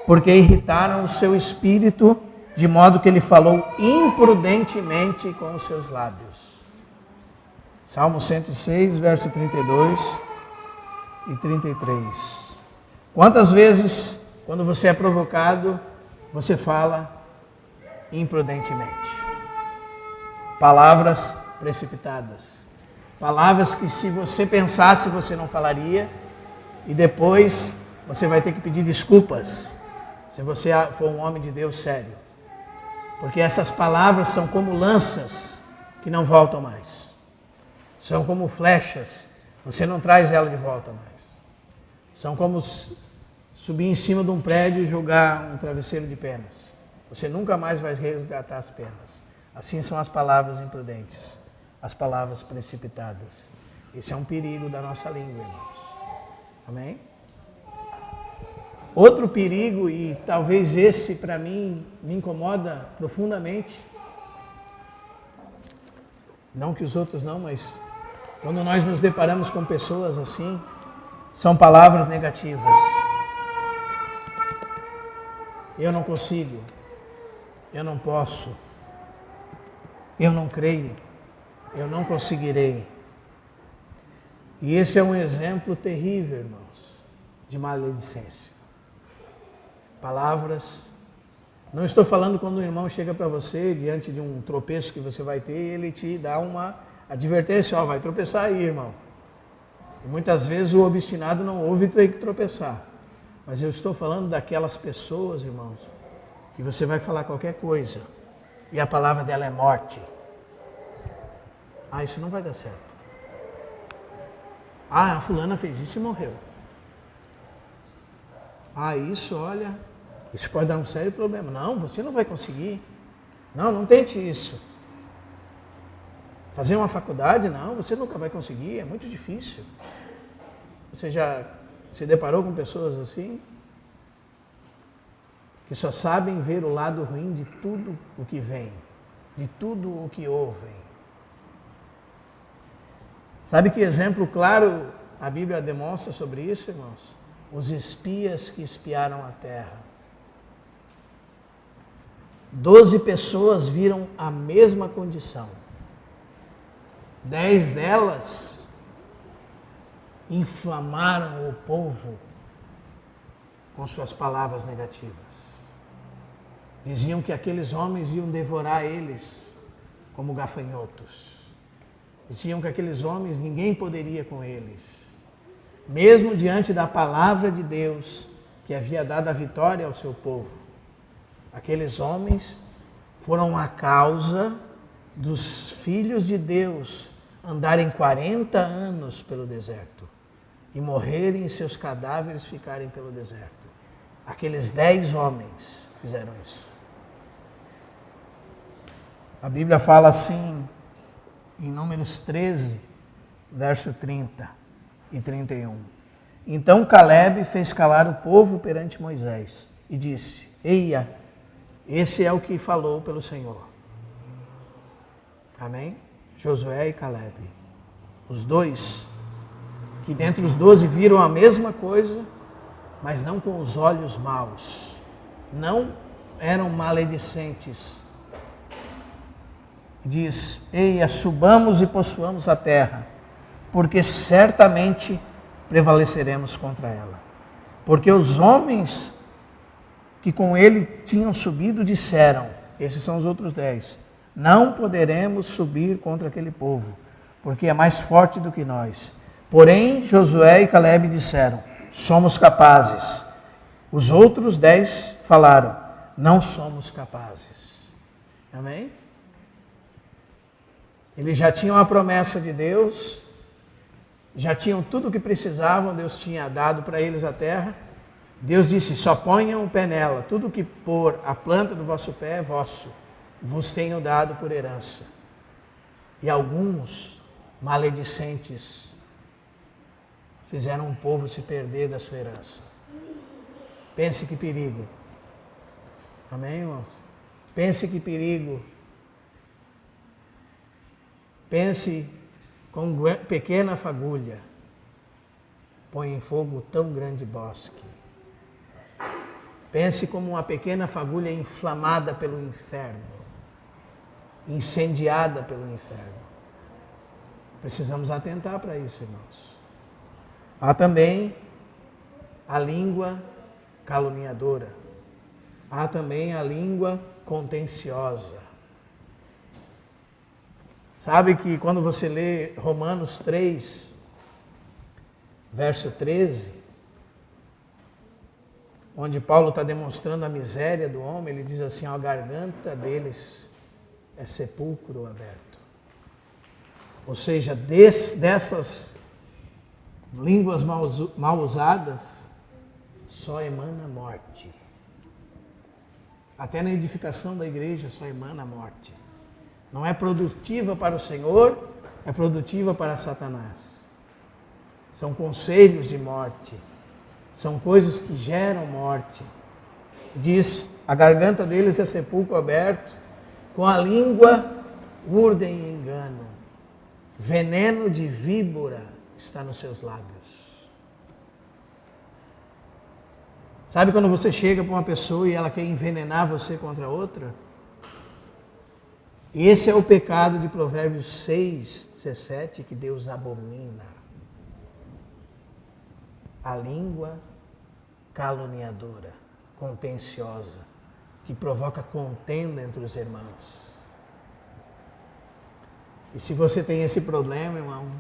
porque irritaram o seu espírito, de modo que ele falou imprudentemente com os seus lábios. Salmo 106, verso 32 e 33. Quantas vezes, quando você é provocado, você fala imprudentemente? Palavras precipitadas. Palavras que se você pensasse, você não falaria. E depois você vai ter que pedir desculpas, se você for um homem de Deus sério. Porque essas palavras são como lanças que não voltam mais. São como flechas, você não traz ela de volta mais. São como subir em cima de um prédio e jogar um travesseiro de penas. Você nunca mais vai resgatar as penas. Assim são as palavras imprudentes, as palavras precipitadas. Esse é um perigo da nossa língua, irmãos. Amém? Outro perigo, e talvez esse para mim me incomoda profundamente, não que os outros não, mas quando nós nos deparamos com pessoas assim, são palavras negativas. Eu não consigo, eu não posso, eu não creio, eu não conseguirei. E esse é um exemplo terrível, irmãos, de maledicência. Palavras. Não estou falando quando o irmão chega para você, diante de um tropeço que você vai ter, e ele te dá uma advertência, vai tropeçar aí, irmão. E muitas vezes o obstinado não ouve e tem que tropeçar. Mas eu estou falando daquelas pessoas, irmãos, que você vai falar qualquer coisa e a palavra dela é morte. Isso não vai dar certo. A fulana fez isso e morreu. Isso pode dar um sério problema. Não, você não vai conseguir. Não tente isso. Fazer uma faculdade, não, você nunca vai conseguir, é muito difícil. Você já se deparou com pessoas assim? Que só sabem ver o lado ruim de tudo o que vem, de tudo o que ouvem. Sabe que exemplo claro a Bíblia demonstra sobre isso, irmãos? Os espias que espiaram a terra. 12 pessoas viram a mesma condição. 10 delas inflamaram o povo com suas palavras negativas. Diziam que aqueles homens iam devorar eles como gafanhotos. Diziam que aqueles homens, ninguém poderia com eles. Mesmo diante da palavra de Deus, que havia dado a vitória ao seu povo, aqueles homens foram a causa dos filhos de Deus andarem 40 anos pelo deserto e morrerem e seus cadáveres ficarem pelo deserto. Aqueles 10 homens fizeram isso. A Bíblia fala assim, em Números 13, verso 30 e 31. Então Caleb fez calar o povo perante Moisés e disse: Eia, esse é o que falou pelo Senhor. Amém? Josué e Caleb. Os dois, que dentre os 12 viram a mesma coisa, mas não com os olhos maus. Não eram maledicentes. Diz: Eia, subamos e possuamos a terra, porque certamente prevaleceremos contra ela. Porque os homens que com ele tinham subido disseram, esses são os outros 10, não poderemos subir contra aquele povo, porque é mais forte do que nós. Porém, Josué e Caleb disseram, somos capazes. Os outros 10 falaram, não somos capazes. Amém? Eles já tinham a promessa de Deus, já tinham tudo o que precisavam, Deus tinha dado para eles a terra. Deus disse, só ponham o pé nela, tudo que pôr a planta do vosso pé é vosso, vos tenho dado por herança. E alguns maledicentes fizeram o povo se perder da sua herança. Pense que perigo. Amém, irmãos? Pense que perigo. Pense com pequena fagulha põe em fogo tão grande bosque. Pense como uma pequena fagulha inflamada pelo inferno, incendiada pelo inferno. Precisamos atentar para isso, irmãos. Há também a língua caluniadora. Há também a língua contenciosa. Sabe que quando você lê Romanos 3, verso 13, onde Paulo está demonstrando a miséria do homem, ele diz assim, a garganta deles é sepulcro aberto. Ou seja, dessas línguas mal usadas, só emana morte. Até na edificação da igreja só emana morte. Não é produtiva para o Senhor, é produtiva para Satanás. São conselhos de morte. São coisas que geram morte. Diz, a garganta deles é sepulcro aberto, com a língua urdem engano. Veneno de víbora está nos seus lábios. Sabe quando você chega para uma pessoa e ela quer envenenar você contra outra? Esse é o pecado de Provérbios 6, 17, que Deus abomina. A língua caluniadora, contenciosa, que provoca contenda entre os irmãos. E se você tem esse problema, irmão,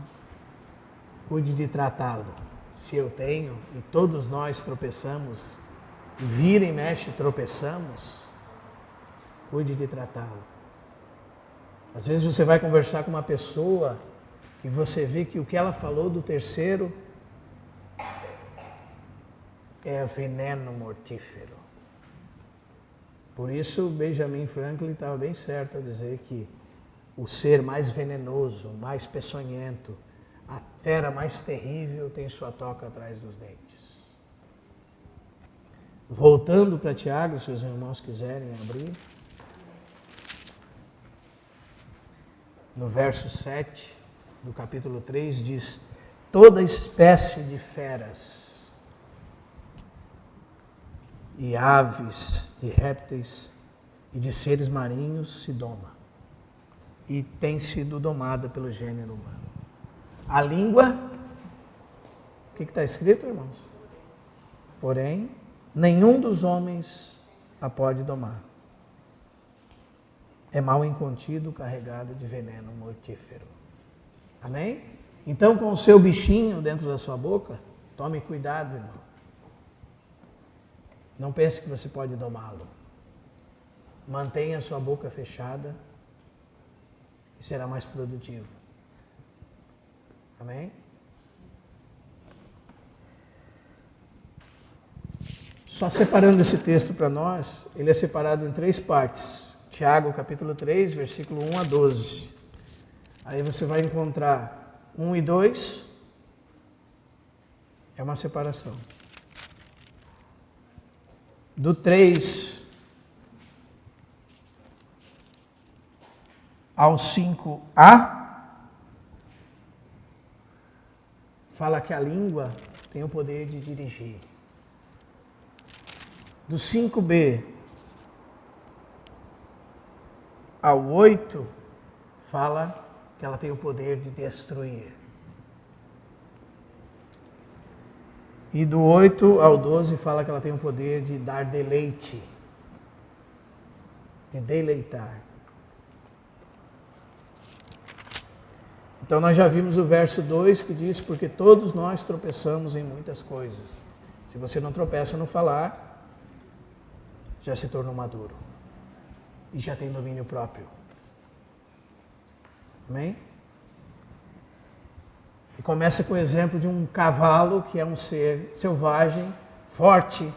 cuide de tratá-lo. Se eu tenho, e todos nós tropeçamos, e vira e mexe tropeçamos, cuide de tratá-lo. Às vezes você vai conversar com uma pessoa que você vê que o que ela falou do terceiro é veneno mortífero. Por isso, Benjamin Franklin estava bem certo a dizer que o ser mais venenoso, mais peçonhento, a fera mais terrível tem sua toca atrás dos dentes. Voltando para Tiago, se os irmãos quiserem abrir. No verso 7 do capítulo 3 diz: toda espécie de feras e aves, de répteis e de seres marinhos se doma e tem sido domada pelo gênero humano. A língua, o que está escrito, irmãos? Porém, nenhum dos homens a pode domar. É mal incontido, carregada de veneno mortífero. Amém? Então, com o seu bichinho dentro da sua boca, tome cuidado, irmão. Não pense que você pode domá-lo. Mantenha a sua boca fechada e será mais produtivo. Amém? Só separando esse texto para nós, ele é separado em 3 partes. Tiago, capítulo 3, versículo 1 a 12. Aí você vai encontrar 1 e 2, é uma separação. Do 3 ao 5a, fala que a língua tem o poder de dirigir. Do 5b ao 8, fala que ela tem o poder de destruir. E do 8 ao 12 fala que ela tem o poder de dar deleite, de deleitar. Então nós já vimos o verso 2 que diz: porque todos nós tropeçamos em muitas coisas. Se você não tropeça no falar, já se tornou maduro e já tem domínio próprio. Amém? E começa com o exemplo de um cavalo que é um ser selvagem, forte.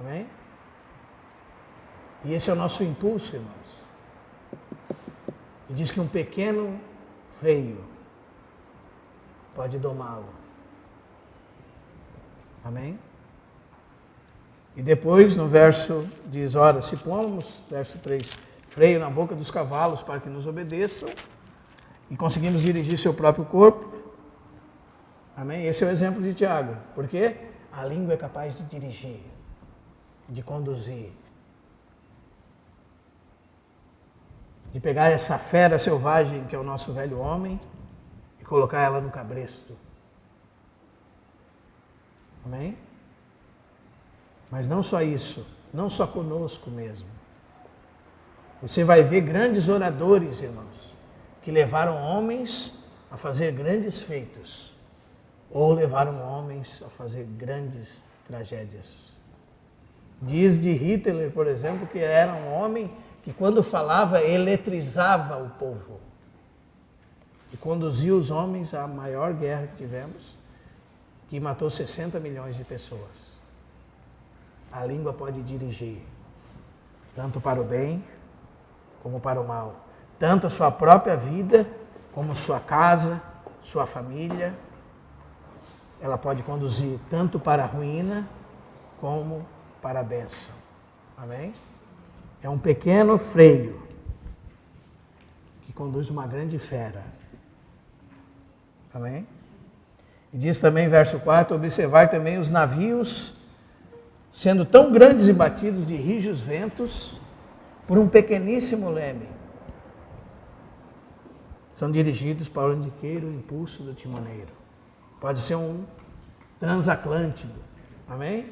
Amém? E esse é o nosso impulso, irmãos. E diz que um pequeno freio pode domá-lo. Amém? E depois no verso diz: ora, se pomos, verso 3, freio na boca dos cavalos para que nos obedeçam, e conseguimos dirigir seu próprio corpo. Amém? Esse é o exemplo de Tiago. Por quê? A língua é capaz de dirigir, de conduzir, de pegar essa fera selvagem que é o nosso velho homem e colocar ela no cabresto. Amém? Mas não só isso, não só conosco mesmo. Você vai ver grandes oradores, irmãos, que levaram homens a fazer grandes feitos, ou levaram homens a fazer grandes tragédias. Diz de Hitler, por exemplo, que era um homem que quando falava eletrizava o povo e conduzia os homens à maior guerra que tivemos, que matou 60 milhões de pessoas. A língua pode dirigir, tanto para o bem como para o mal. Tanto a sua própria vida, como sua casa, sua família. Ela pode conduzir tanto para a ruína, como para a bênção. Amém? É um pequeno freio que conduz uma grande fera. Amém? E diz também, verso 4, observar também os navios sendo tão grandes e batidos de rijos ventos por um pequeníssimo leme. São dirigidos para onde queira o impulso do timoneiro. Pode ser um transatlântico. Amém?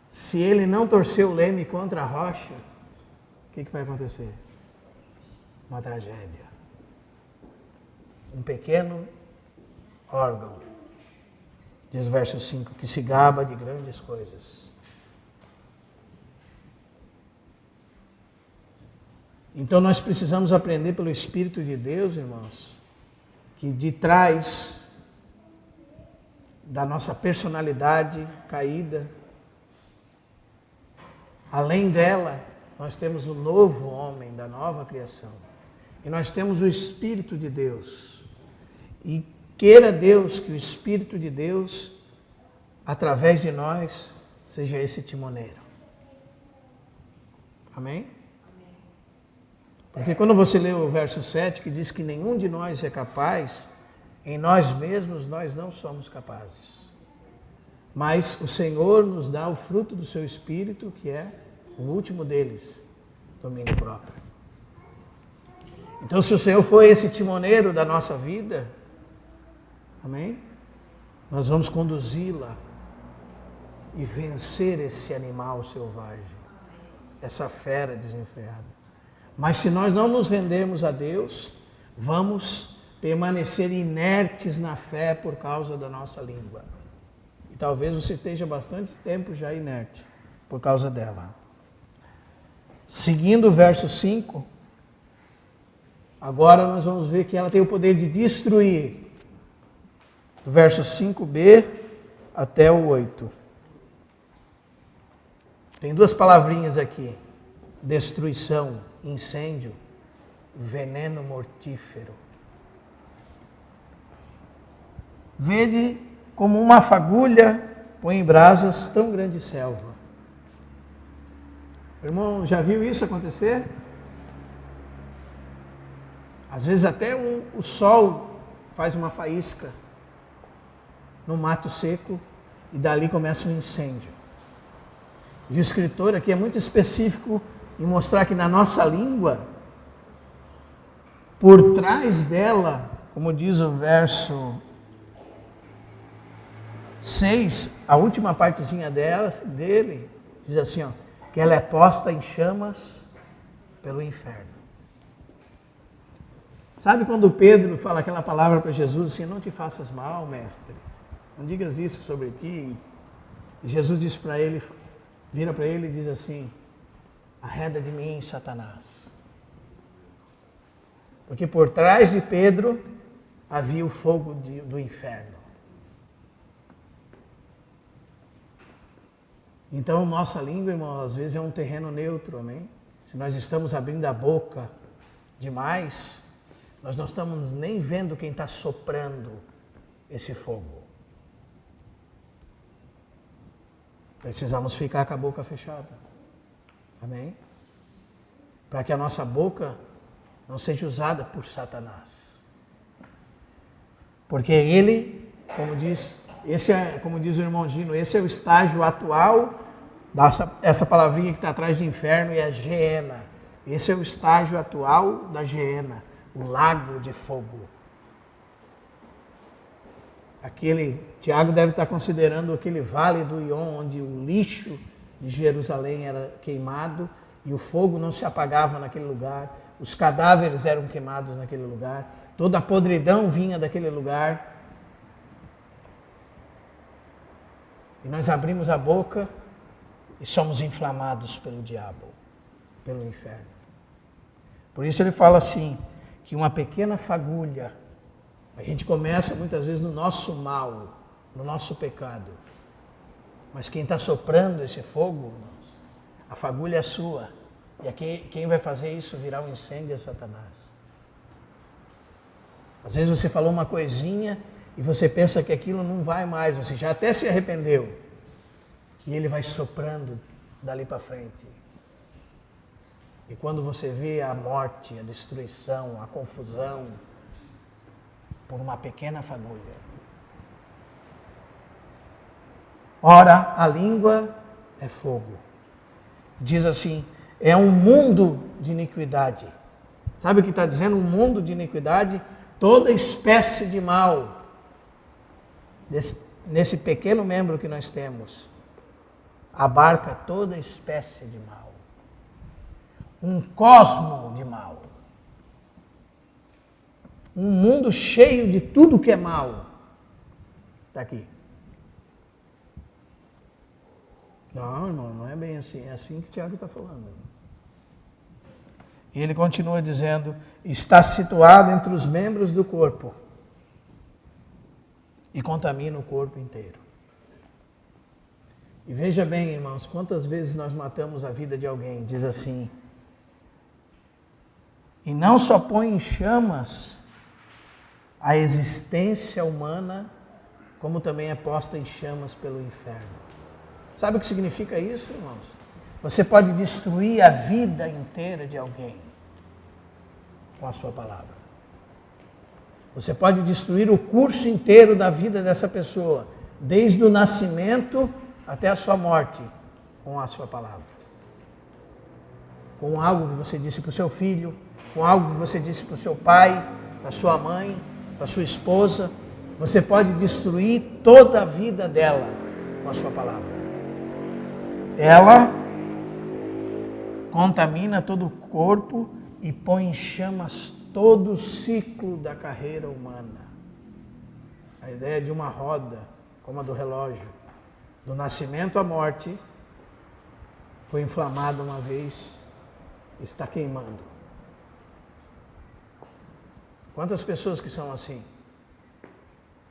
Se ele não torcer o leme contra a rocha, o que vai acontecer? Uma tragédia. Um pequeno órgão. Diz o verso 5, que se gaba de grandes coisas. Então nós precisamos aprender pelo Espírito de Deus, irmãos, que de trás da nossa personalidade caída, além dela, nós temos o novo homem, da nova criação. E nós temos o Espírito de Deus. E queira Deus que o Espírito de Deus, através de nós, seja esse timoneiro. Amém? Porque quando você lê o verso 7, que diz que nenhum de nós é capaz, em nós mesmos nós não somos capazes. Mas o Senhor nos dá o fruto do seu Espírito, que é o último deles, domínio próprio. Então, se o Senhor for esse timoneiro da nossa vida, amém? Nós vamos conduzi-la e vencer esse animal selvagem, essa fera desenfreada. Mas se nós não nos rendermos a Deus, vamos permanecer inertes na fé por causa da nossa língua. E talvez você esteja bastante tempo já inerte por causa dela. Seguindo o verso 5, agora nós vamos ver que ela tem o poder de destruir. Do verso 5b até o 8. Tem duas palavrinhas aqui: destruição, incêndio, veneno mortífero. Vede como uma fagulha põe em brasas tão grande selva. Irmão, já viu isso acontecer? Às vezes até o sol faz uma faísca no mato seco e dali começa um incêndio. E o escritor aqui é muito específico em mostrar que na nossa língua, por trás dela, como diz o verso 6, a última partezinha dele, diz assim, ó, que ela é posta em chamas pelo inferno. Sabe quando Pedro fala aquela palavra para Jesus assim: não te faças mal, mestre, não digas isso sobre ti? E Jesus diz para ele, vira para ele e diz assim: arreda de mim, Satanás. Porque por trás de Pedro havia o fogo do inferno. Então, nossa língua, irmão, às vezes é um terreno neutro, amém? Se nós estamos abrindo a boca demais, nós não estamos nem vendo quem está soprando esse fogo. Precisamos ficar com a boca fechada, amém? Para que a nossa boca não seja usada por Satanás. Porque ele, como diz o irmão Gino, esse é o estágio atual, essa palavrinha que está atrás de inferno é a geena. Esse é o estágio atual da geena, o lago de fogo. Tiago deve estar considerando aquele vale do Ion, onde o lixo de Jerusalém era queimado e o fogo não se apagava naquele lugar, os cadáveres eram queimados naquele lugar, toda a podridão vinha daquele lugar. E nós abrimos a boca e somos inflamados pelo diabo, pelo inferno. Por isso ele fala assim, que uma pequena fagulha, a gente começa muitas vezes no nosso mal, no nosso pecado. Mas quem está soprando esse fogo, a fagulha é sua. E aqui, quem vai fazer isso virar um incêndio é Satanás. Às vezes você falou uma coisinha e você pensa que aquilo não vai mais, você já até se arrependeu. E ele vai soprando dali para frente. E quando você vê a morte, a destruição, a confusão, por uma pequena fagulha. Ora, a língua é fogo. Diz assim, é um mundo de iniquidade. Sabe o que está dizendo? Um mundo de iniquidade, toda espécie de mal. Nesse pequeno membro que nós temos, abarca toda espécie de mal. Um cosmo de mal. Um mundo cheio de tudo que é mal. Está aqui. Não, irmão, não é bem assim. É assim que o Tiago está falando. E ele continua dizendo, está situado entre os membros do corpo e contamina o corpo inteiro. E veja bem, irmãos, quantas vezes nós matamos a vida de alguém, diz assim, e não só põe em chamas a existência humana, como também é posta em chamas pelo inferno. Sabe o que significa isso, irmãos? Você pode destruir a vida inteira de alguém com a sua palavra. Você pode destruir o curso inteiro da vida dessa pessoa, desde o nascimento até a sua morte, com a sua palavra. Com algo que você disse para o seu filho, com algo que você disse para o seu pai, para a sua mãe, para a sua esposa. Você pode destruir toda a vida dela com a sua palavra. Ela contamina todo o corpo e põe em chamas todo o ciclo da carreira humana. A ideia de uma roda, como a do relógio, do nascimento à morte, foi inflamada uma vez, está queimando. Quantas pessoas que são assim?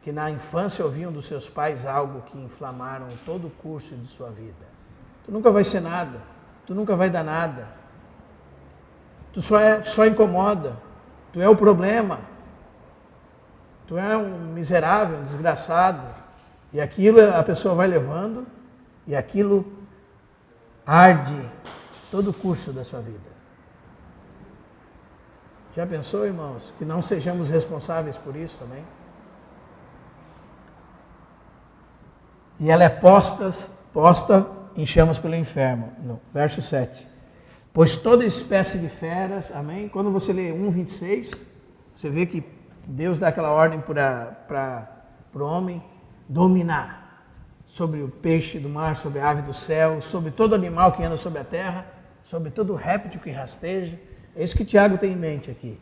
Que na infância ouviam dos seus pais algo que inflamaram todo o curso de sua vida. Tu nunca vai ser nada, tu nunca vai dar nada, tu só incomoda, tu é o problema, tu é um miserável, um desgraçado. E aquilo a pessoa vai levando e aquilo arde todo o curso da sua vida. Já pensou, irmãos, que não sejamos responsáveis por isso também? E ela é posta em chamas pelo inferno. No verso 7. Pois toda espécie de feras, amém? Quando você lê 1:26, você vê que Deus dá aquela ordem para o homem dominar sobre o peixe do mar, sobre a ave do céu, sobre todo animal que anda sobre a terra, sobre todo réptil que rasteja. É isso que Tiago tem em mente aqui.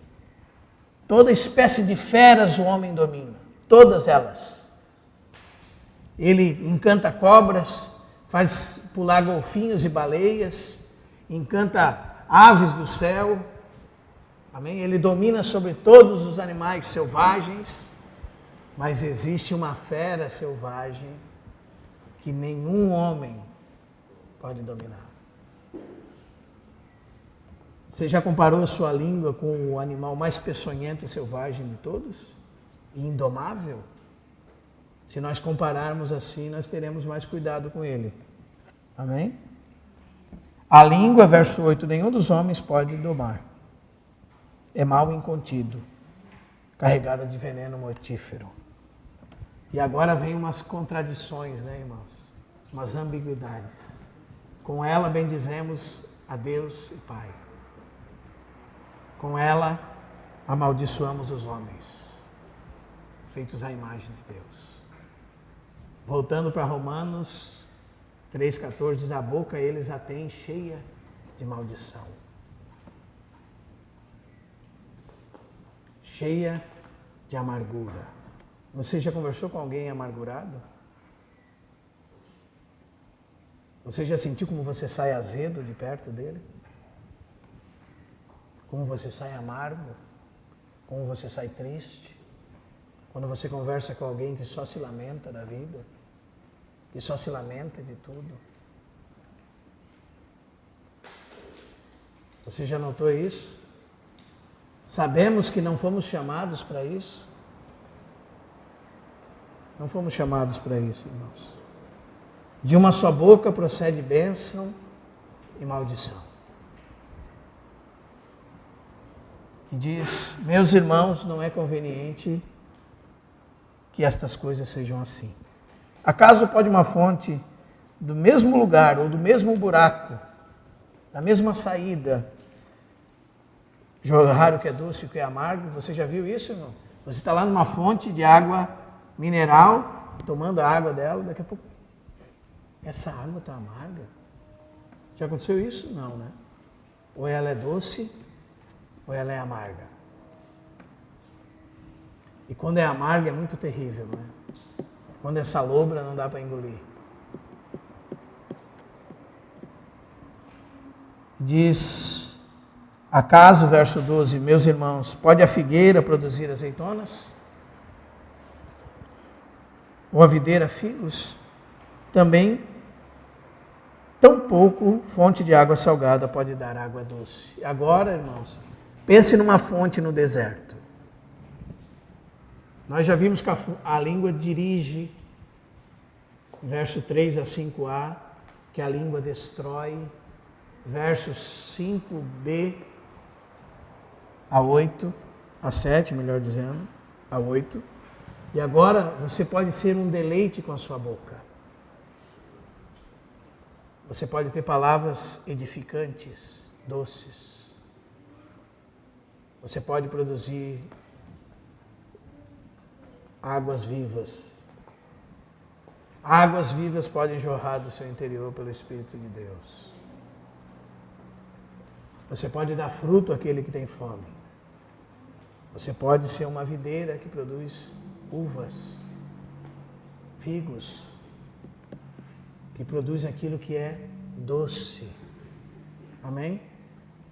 Toda espécie de feras o homem domina, todas elas. Ele encanta cobras, faz pular golfinhos e baleias, encanta aves do céu, amém? Ele domina sobre todos os animais selvagens, mas existe uma fera selvagem que nenhum homem pode dominar. Você já comparou a sua língua com o animal mais peçonhento e selvagem de todos? E indomável? Se nós compararmos assim, nós teremos mais cuidado com ele. Amém? A língua, verso 8, nenhum dos homens pode domar. É mal incontido, carregada de veneno mortífero. E agora vem umas contradições, né, irmãos? Umas ambiguidades. Com ela bendizemos a Deus e Pai. Com ela amaldiçoamos os homens, feitos à imagem de Deus. Voltando para Romanos 3,14, diz, a boca eles a têm cheia de maldição. Cheia de amargura. Você já conversou com alguém amargurado? Você já sentiu como você sai azedo de perto dele? Como você sai amargo? Como você sai triste? Quando você conversa com alguém que só se lamenta da vida, que só se lamenta de tudo. Você já notou isso? Sabemos que não fomos chamados para isso. Não fomos chamados para isso, irmãos. De uma só boca procede bênção e maldição. E diz, meus irmãos, não é conveniente que estas coisas sejam assim. Acaso pode uma fonte do mesmo lugar ou do mesmo buraco, da mesma saída, jorrar o que é doce e o que é amargo? Você já viu isso, irmão? Você está lá numa fonte de água mineral, tomando a água dela, daqui a pouco, essa água está amarga. Já aconteceu isso? Não, né? Ou ela é doce, ou ela é amarga. E quando é amarga é muito terrível, né? Quando é salobra não dá para engolir. Diz Acaso, verso 12, meus irmãos, pode a figueira produzir azeitonas? Ou a videira figos? Também, tão pouco fonte de água salgada pode dar água doce. Agora, irmãos, pense numa fonte no deserto. Nós já vimos que a língua dirige, verso 3 a 5a, que a língua destrói, versos 5b a 8, a 7, melhor dizendo, a 8. E agora você pode ser um deleite com a sua boca. Você pode ter palavras edificantes, doces. Você pode produzir águas vivas. Águas vivas podem jorrar do seu interior pelo Espírito de Deus. Você pode dar fruto àquele que tem fome. Você pode ser uma videira que produz uvas, figos, que produz aquilo que é doce. Amém?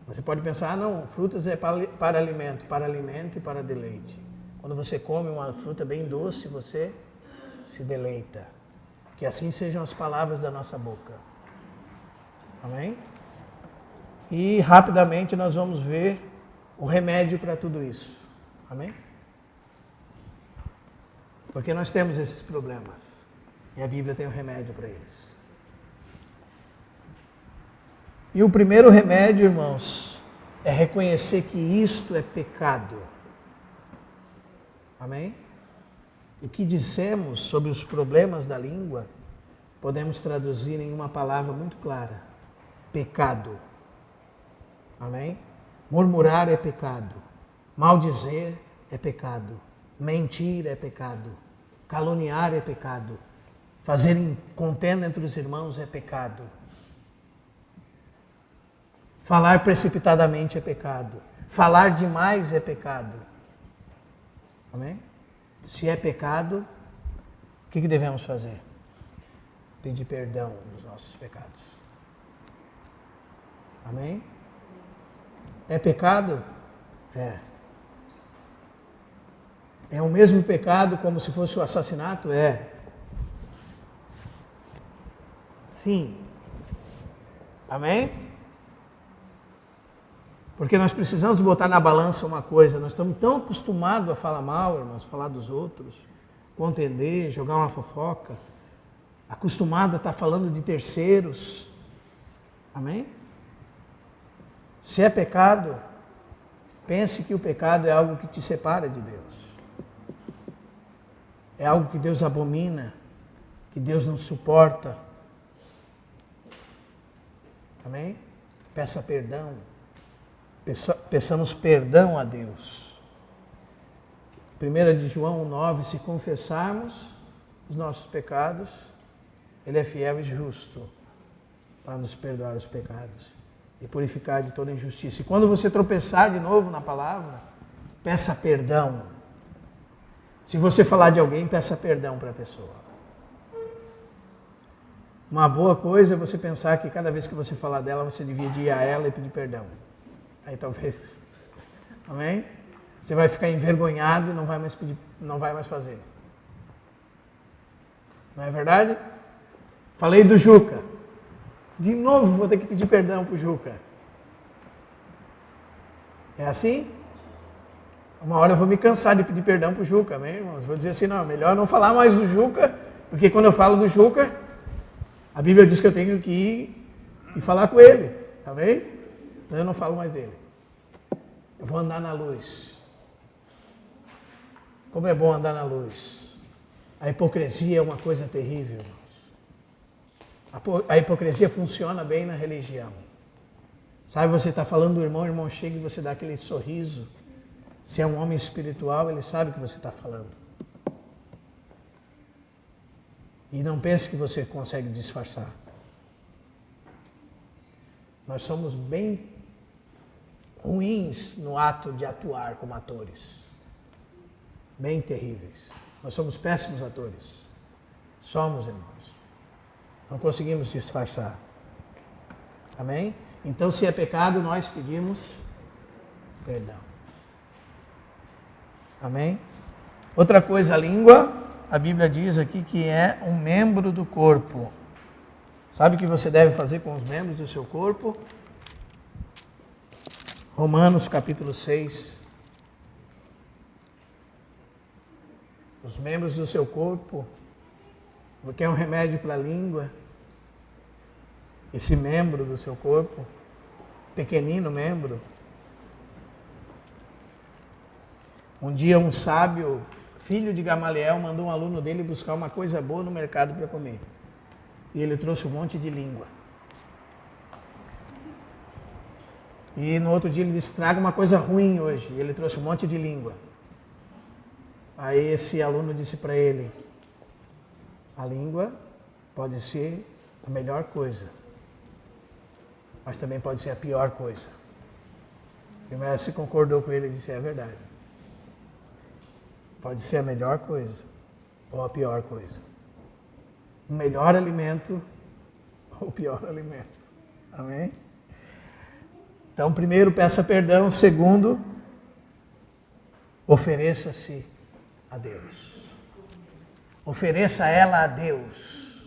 Você pode pensar, não, frutas é para alimento e para deleite. Quando você come uma fruta bem doce, você se deleita. Que assim sejam as palavras da nossa boca. Amém? E rapidamente nós vamos ver o remédio para tudo isso. Amém? Porque nós temos esses problemas. E a Bíblia tem um remédio para eles. E o primeiro remédio, irmãos, é reconhecer que isto é pecado. Amém? O que dissemos sobre os problemas da língua, podemos traduzir em uma palavra muito clara. Pecado. Amém? Murmurar é pecado. Maldizer é pecado. Mentir é pecado. Caluniar é pecado. Fazer contenda entre os irmãos é pecado. Falar precipitadamente é pecado. Falar demais é pecado. Amém? Se é pecado, o que devemos fazer? Pedir perdão dos nossos pecados. Amém? É pecado? É. É o mesmo pecado como se fosse o assassinato? É. Sim. Amém? Porque nós precisamos botar na balança uma coisa. Nós estamos tão acostumados a falar mal, irmãos, falar dos outros, contender, jogar uma fofoca, acostumado a estar falando de terceiros. Amém? Se é pecado, pense que o pecado é algo que te separa de Deus. É algo que Deus abomina, que Deus não suporta. Amém? Peça perdão. Peçamos perdão a Deus. 1 de João 9, se confessarmos os nossos pecados, Ele é fiel e justo para nos perdoar os pecados e purificar de toda injustiça. E quando você tropeçar de novo na palavra, peça perdão. Se você falar de alguém, peça perdão para a pessoa. Uma boa coisa é você pensar que cada vez que você falar dela, você devia ir a ela e pedir perdão. Aí talvez, amém? Você vai ficar envergonhado e não vai mais pedir, não vai mais fazer. Não é verdade? Falei do Juca. De novo vou ter que pedir perdão para o Juca. É assim? Uma hora eu vou me cansar de pedir perdão para o Juca, amém, irmãos? Vou dizer assim, não, melhor não falar mais do Juca, porque quando eu falo do Juca, a Bíblia diz que eu tenho que ir e falar com ele, amém? Então eu não falo mais dele. Eu vou andar na luz. Como é bom andar na luz. A hipocrisia é uma coisa terrível, irmãos. A hipocrisia funciona bem na religião. Sabe, você está falando do irmão, o irmão chega e você dá aquele sorriso. Se é um homem espiritual, ele sabe o que você está falando. E não pense que você consegue disfarçar. Nós somos bem ruins no ato de atuar como atores. Bem terríveis. Nós somos péssimos atores. Somos, irmãos. Não conseguimos disfarçar. Amém? Então, se é pecado, nós pedimos perdão. Amém? Outra coisa, a língua, a Bíblia diz aqui que é um membro do corpo. Sabe o que você deve fazer com os membros do seu corpo? Romanos capítulo 6. Os membros do seu corpo, porque é um remédio para a língua. Esse membro do seu corpo, pequenino membro. Um dia um sábio, filho de Gamaliel, mandou um aluno dele buscar uma coisa boa no mercado para comer. E ele trouxe um monte de língua. E no outro dia ele disse, traga uma coisa ruim hoje. E ele trouxe um monte de língua. Aí esse aluno disse para ele, a língua pode ser a melhor coisa, mas também pode ser a pior coisa. E o mestre concordou com ele e disse, é verdade. Pode ser a melhor coisa ou a pior coisa. O melhor alimento ou o pior alimento. Amém? Então, primeiro, peça perdão. Segundo, ofereça-se a Deus. Ofereça ela a Deus.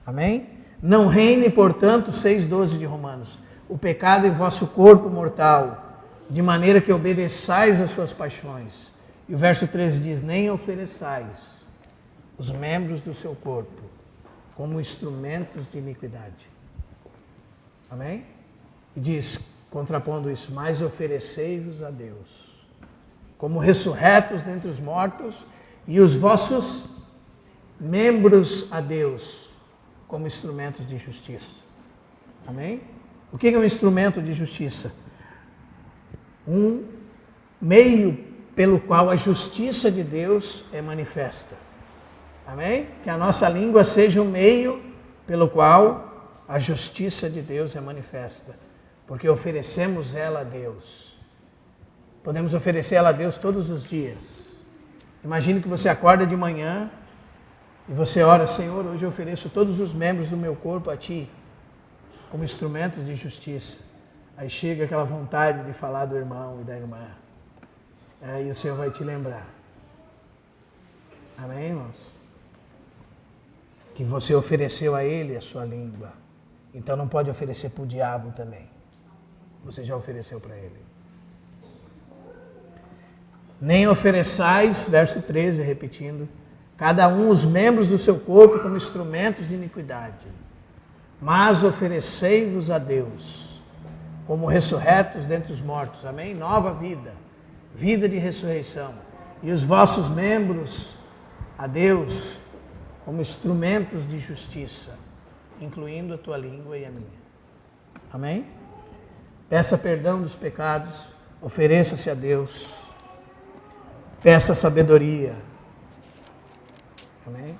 Amém? Não reine, portanto, 6,12 de Romanos, o pecado em vosso corpo mortal, de maneira que obedeçais às suas paixões. E o verso 13 diz, nem ofereçais os membros do seu corpo como instrumentos de iniquidade. Amém? E diz, contrapondo isso, mas oferecei-vos a Deus, como ressurretos dentre os mortos, e os vossos membros a Deus, como instrumentos de justiça. Amém? O que é um instrumento de justiça? Um meio pelo qual a justiça de Deus é manifesta. Amém? Que a nossa língua seja um meio pelo qual a justiça de Deus é manifesta. Porque oferecemos ela a Deus. Podemos oferecer ela a Deus todos os dias. Imagine que você acorda de manhã e você ora, Senhor, hoje eu ofereço todos os membros do meu corpo a Ti, como instrumentos de justiça. Aí chega aquela vontade de falar do irmão e da irmã. Aí o Senhor vai te lembrar. Amém, irmãos? Que você ofereceu a Ele a sua língua. Então não pode oferecer para o diabo também. Você já ofereceu para Ele. Nem ofereçais, verso 13, repetindo, cada um os membros do seu corpo como instrumentos de iniquidade. Mas oferecei-vos a Deus, como ressurretos dentre os mortos. Amém? Nova vida, vida de ressurreição. E os vossos membros a Deus, como instrumentos de justiça, incluindo a tua língua e a minha. Amém? Peça perdão dos pecados, ofereça-se a Deus, peça sabedoria. Amém?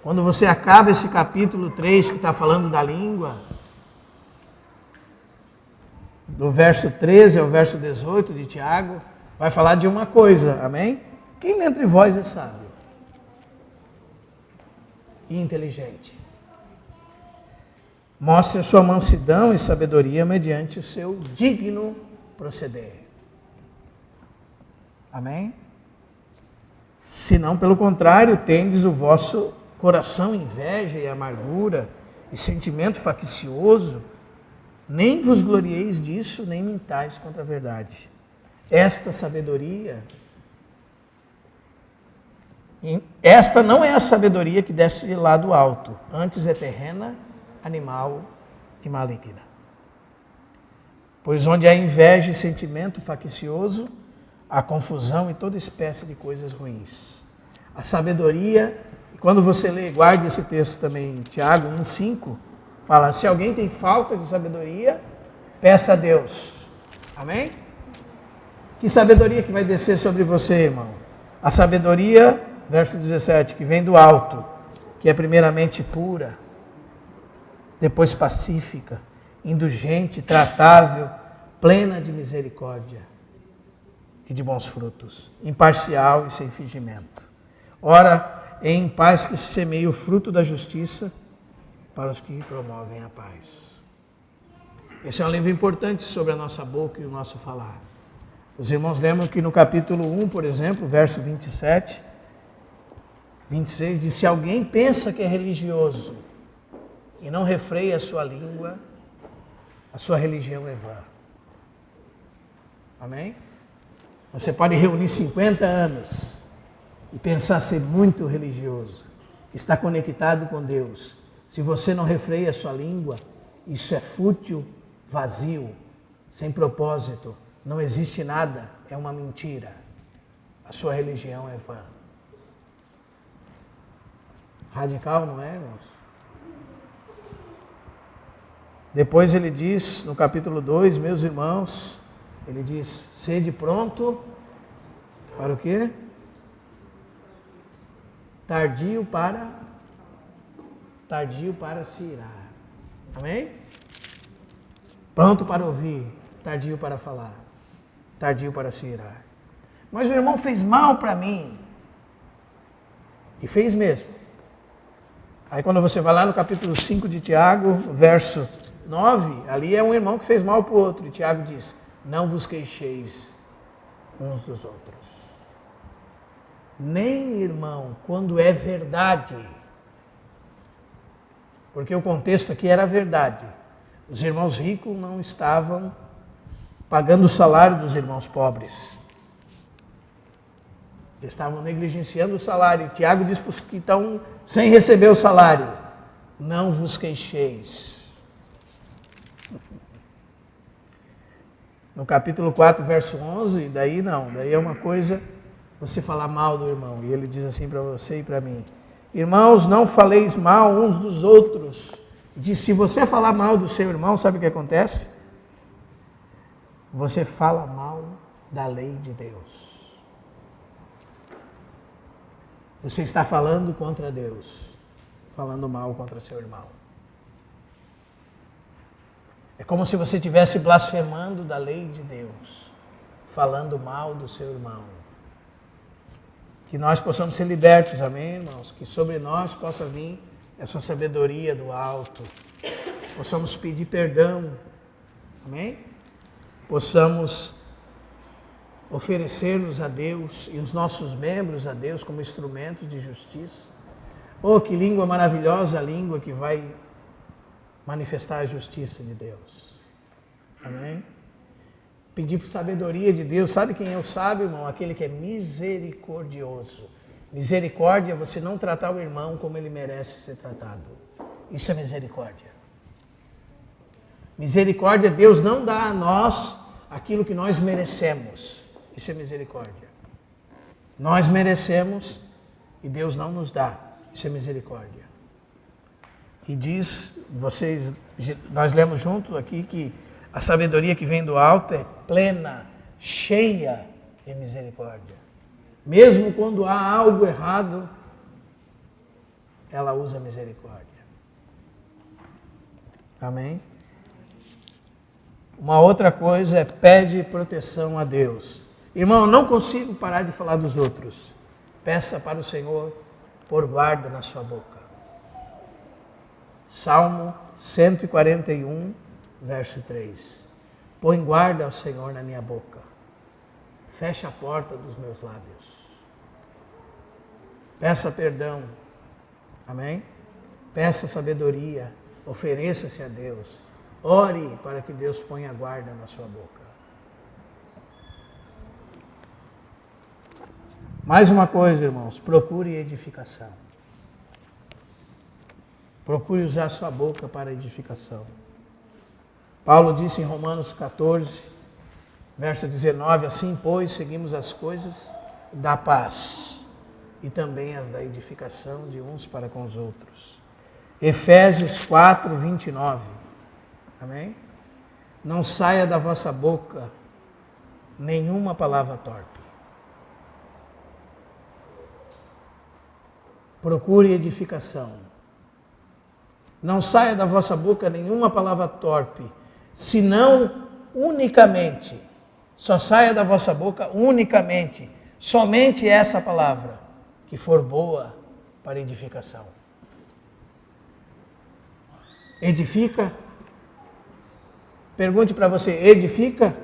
Quando você acaba esse capítulo 3 que está falando da língua, do verso 13 ao verso 18 de Tiago, vai falar de uma coisa, amém? Quem dentre vós é sábio e inteligente? Mostre a sua mansidão e sabedoria mediante o seu digno proceder. Amém? Se não, pelo contrário, tendes o vosso coração inveja e amargura e sentimento faccioso, nem vos glorieis disso, nem mintais contra a verdade. Esta sabedoria, esta não é a sabedoria que desce de lá do alto, antes é terrena, animal e maligna. Pois onde há inveja e sentimento faccioso, há confusão e toda espécie de coisas ruins. A sabedoria, e quando você lê, guarde esse texto também, Tiago 1,5, fala, se alguém tem falta de sabedoria, peça a Deus. Amém? Que sabedoria que vai descer sobre você, irmão? A sabedoria, verso 17, que vem do alto, que é primeiramente pura, depois pacífica, indulgente, tratável, plena de misericórdia e de bons frutos, imparcial e sem fingimento. Ora, é em paz que se semeia o fruto da justiça para os que promovem a paz. Esse é um livro importante sobre a nossa boca e o nosso falar. Os irmãos lembram que no capítulo 1, por exemplo, verso 27, 26, diz: se alguém pensa que é religioso e não refreia a sua língua, a sua religião é vã. Amém? Você pode reunir 50 anos e pensar ser muito religioso, estar conectado com Deus. Se você não refreia a sua língua, isso é fútil, vazio, sem propósito, não existe nada, é uma mentira. A sua religião é vã. Radical, não é, irmãos? Depois ele diz, no capítulo 2, meus irmãos, ele diz: sede pronto para o quê? Tardio para se irar. Amém? Pronto para ouvir, tardio para falar, tardio para se irar. Mas o irmão fez mal para mim. E fez mesmo. Aí quando você vai lá no capítulo 5 de Tiago, verso 9, ali é um irmão que fez mal para o outro. E Tiago diz: não vos queixeis uns dos outros. Nem, irmão, quando é verdade. Porque o contexto aqui era verdade. Os irmãos ricos não estavam pagando o salário dos irmãos pobres. Eles estavam negligenciando o salário. E Tiago diz para os que estão sem receber o salário: não vos queixeis. No capítulo 4, verso 11, daí é uma coisa você falar mal do irmão. E ele diz assim para você e para mim: irmãos, não faleis mal uns dos outros. Diz: se você falar mal do seu irmão, sabe o que acontece? Você fala mal da lei de Deus. Você está falando contra Deus, falando mal contra seu irmão. É como se você estivesse blasfemando da lei de Deus, falando mal do seu irmão. Que nós possamos ser libertos, amém, irmãos? Que sobre nós possa vir essa sabedoria do alto. Possamos pedir perdão, amém? Possamos oferecer-nos a Deus e os nossos membros a Deus como instrumentos de justiça. Oh, que língua maravilhosa a língua que vai manifestar a justiça de Deus. Amém? Pedir por sabedoria de Deus. Sabe quem é o sábio, irmão? Aquele que é misericordioso. Misericórdia é você não tratar o irmão como ele merece ser tratado. Isso é misericórdia. Misericórdia, Deus não dá a nós aquilo que nós merecemos. Isso é misericórdia. Nós merecemos e Deus não nos dá. Isso é misericórdia. E diz, nós lemos junto aqui que a sabedoria que vem do alto é plena, cheia de misericórdia. Mesmo quando há algo errado, ela usa misericórdia. Amém? Uma outra coisa é pede proteção a Deus. Irmão, eu não consigo parar de falar dos outros. Peça para o Senhor pôr guarda na sua boca. Salmo 141, verso 3. Põe guarda ao Senhor na minha boca. Fecha a porta dos meus lábios. Peça perdão. Amém? Peça sabedoria. Ofereça-se a Deus. Ore para que Deus ponha guarda na sua boca. Mais uma coisa, irmãos, procure edificação. Procure usar a sua boca para edificação. Paulo disse em Romanos 14, verso 19, assim, pois, seguimos as coisas da paz e também as da edificação de uns para com os outros. Efésios 4, 29. Amém? Não saia da vossa boca nenhuma palavra torpe. Procure edificação. Não saia da vossa boca nenhuma palavra torpe, senão unicamente, só saia da vossa boca unicamente, somente essa palavra, que for boa para edificação. Edifica? Pergunte para você, edifica?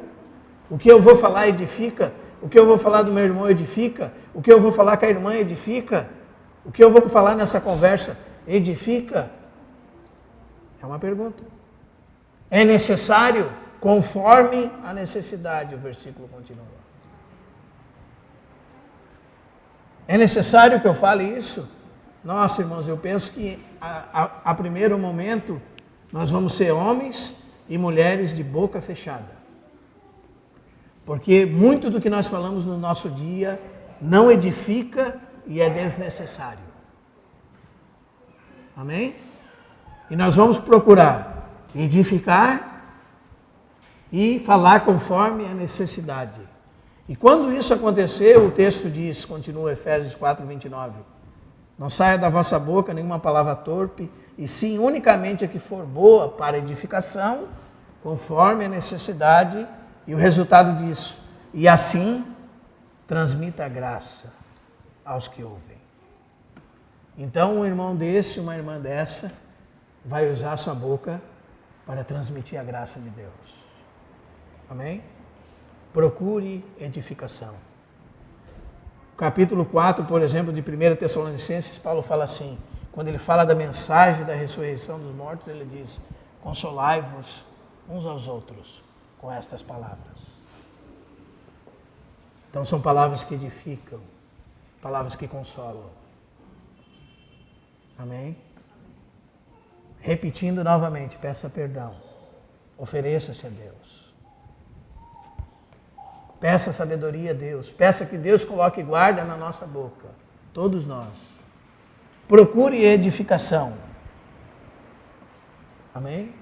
O que eu vou falar edifica? O que eu vou falar do meu irmão edifica? O que eu vou falar com a irmã edifica? O que eu vou falar nessa conversa edifica? É uma pergunta. É necessário? Conforme a necessidade, o versículo continua. É necessário que eu fale isso? Nossa, irmãos, eu penso que a primeiro momento nós vamos ser homens e mulheres de boca fechada. Porque muito do que nós falamos no nosso dia não edifica e é desnecessário. Amém? E nós vamos procurar edificar e falar conforme a necessidade. E quando isso acontecer, o texto diz, continua Efésios 4:29, não saia da vossa boca nenhuma palavra torpe, e sim unicamente a que for boa para edificação, conforme a necessidade e o resultado disso. E assim, transmita a graça aos que ouvem. Então, um irmão desse, uma irmã dessa, vai usar a sua boca para transmitir a graça de Deus. Amém? Procure edificação. Capítulo 4, por exemplo, de 1 Tessalonicenses, Paulo fala assim, quando ele fala da mensagem da ressurreição dos mortos, ele diz, consolai-vos uns aos outros com estas palavras. Então são palavras que edificam, palavras que consolam. Amém? Repetindo novamente, peça perdão, ofereça-se a Deus. Peça sabedoria a Deus, peça que Deus coloque guarda na nossa boca, todos nós. Procure edificação. Amém?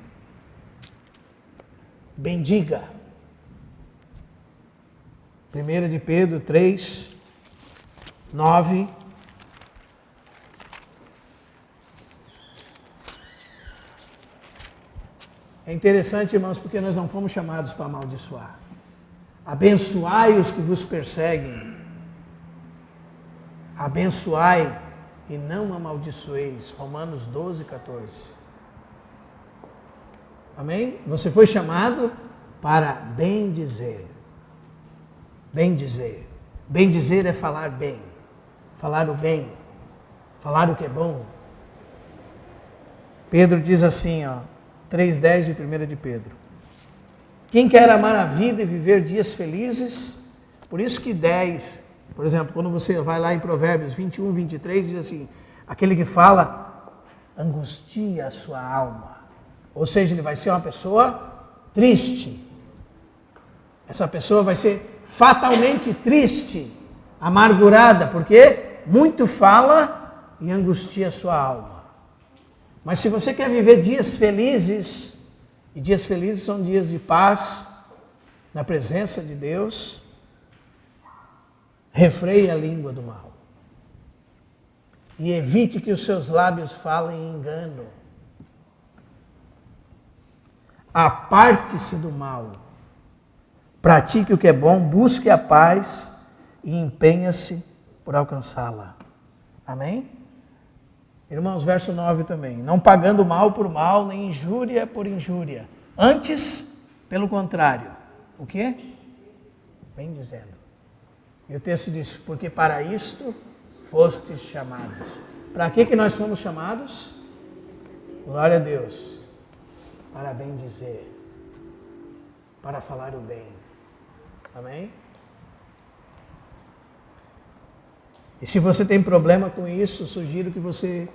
Bendiga. 1 de Pedro 3, 9. É interessante, irmãos, porque nós não fomos chamados para amaldiçoar. Abençoai os que vos perseguem. Abençoai e não amaldiçoeis. Romanos 12, 14. Amém? Você foi chamado para bendizer. Bendizer. Bendizer é falar bem. Falar o bem. Falar o que é bom. Pedro diz assim, 3:10 de 1 de Pedro. Quem quer amar a vida e viver dias felizes, por isso que 10, por exemplo, quando você vai lá em Provérbios 21, 23, diz assim, aquele que fala, angustia a sua alma. Ou seja, ele vai ser uma pessoa triste. Essa pessoa vai ser fatalmente triste, amargurada, porque muito fala e angustia a sua alma. Mas se você quer viver dias felizes, e dias felizes são dias de paz, na presença de Deus, refreie a língua do mal. E evite que os seus lábios falem engano. Aparte-se do mal. Pratique o que é bom, busque a paz e empenha-se por alcançá-la. Amém? Irmãos, verso 9 também. Não pagando mal por mal, nem injúria por injúria. Antes, pelo contrário. O quê? Bem dizendo. E o texto diz, porque para isto fostes chamados. Para que nós fomos chamados? Glória a Deus. Para bem dizer. Para falar o bem. Amém? E se você tem problema com isso, sugiro que você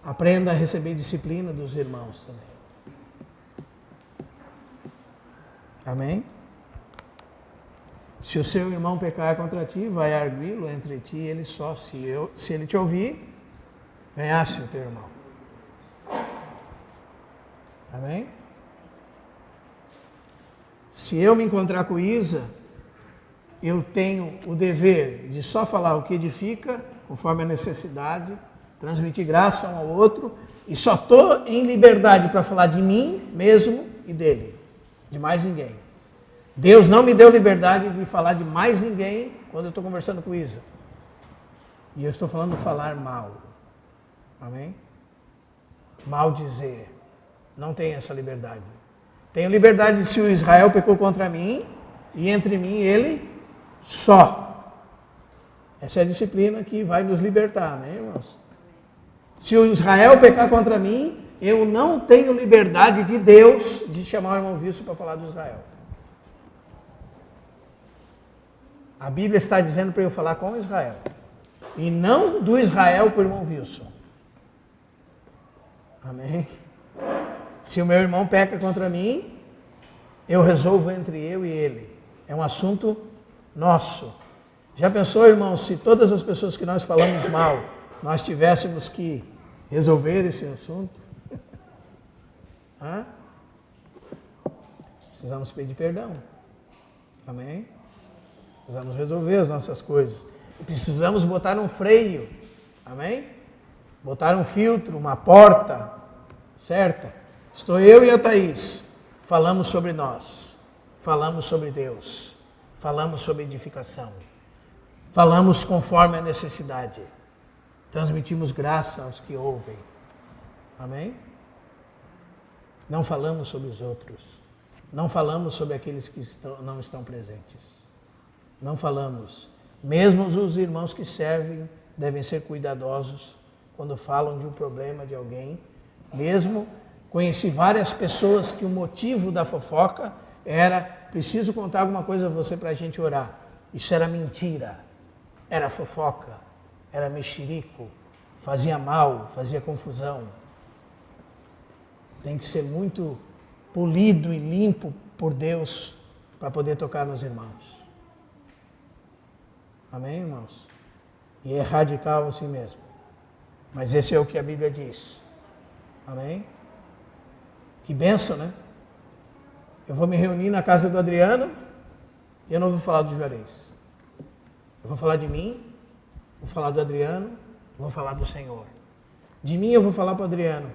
aprenda a receber disciplina dos irmãos também. Amém? Se o seu irmão pecar contra ti, vai arguí-lo entre ti e ele só. Se ele te ouvir, ganhaste o teu irmão. Amém? Se eu me encontrar com Isa, eu tenho o dever de só falar o que edifica, conforme a necessidade, transmitir graça um ao outro, e só estou em liberdade para falar de mim mesmo e dele, de mais ninguém. Deus não me deu liberdade de falar de mais ninguém quando eu estou conversando com Isa. E eu estou falando falar mal. Amém? Mal dizer. Não tenho essa liberdade. Tenho liberdade se o Israel pecou contra mim e entre mim e ele só. Essa é a disciplina que vai nos libertar, né, irmãos? Se o Israel pecar contra mim, eu não tenho liberdade de Deus de chamar o irmão Wilson para falar do Israel. A Bíblia está dizendo para eu falar com Israel. E não do Israel para o irmão Wilson. Amém? Se o meu irmão peca contra mim, eu resolvo entre eu e ele. É um assunto nosso. Já pensou, irmão, se todas as pessoas que nós falamos mal, nós tivéssemos que resolver esse assunto? Hã? Precisamos pedir perdão. Amém? Precisamos resolver as nossas coisas. Precisamos botar um freio. Amém? Botar um filtro, uma porta certa. Estou eu e a Thaís. Falamos sobre nós. Falamos sobre Deus. Falamos sobre edificação. Falamos conforme a necessidade. Transmitimos graça aos que ouvem. Amém? Não falamos sobre os outros. Não falamos sobre aqueles que não estão presentes. Não falamos. Mesmo os irmãos que servem devem ser cuidadosos quando falam de um problema de alguém. Mesmo conheci várias pessoas que o motivo da fofoca era: preciso contar alguma coisa a você para a gente orar. Isso era mentira. Era fofoca. Era mexerico. Fazia mal, fazia confusão. Tem que ser muito polido e limpo por Deus para poder tocar nos irmãos. Amém, irmãos? E é radical assim mesmo. Mas esse é o que a Bíblia diz. Amém? Que bênção, né? Eu vou me reunir na casa do Adriano e eu não vou falar do Juarez. Eu vou falar de mim, vou falar do Adriano, vou falar do Senhor. De mim eu vou falar para o Adriano.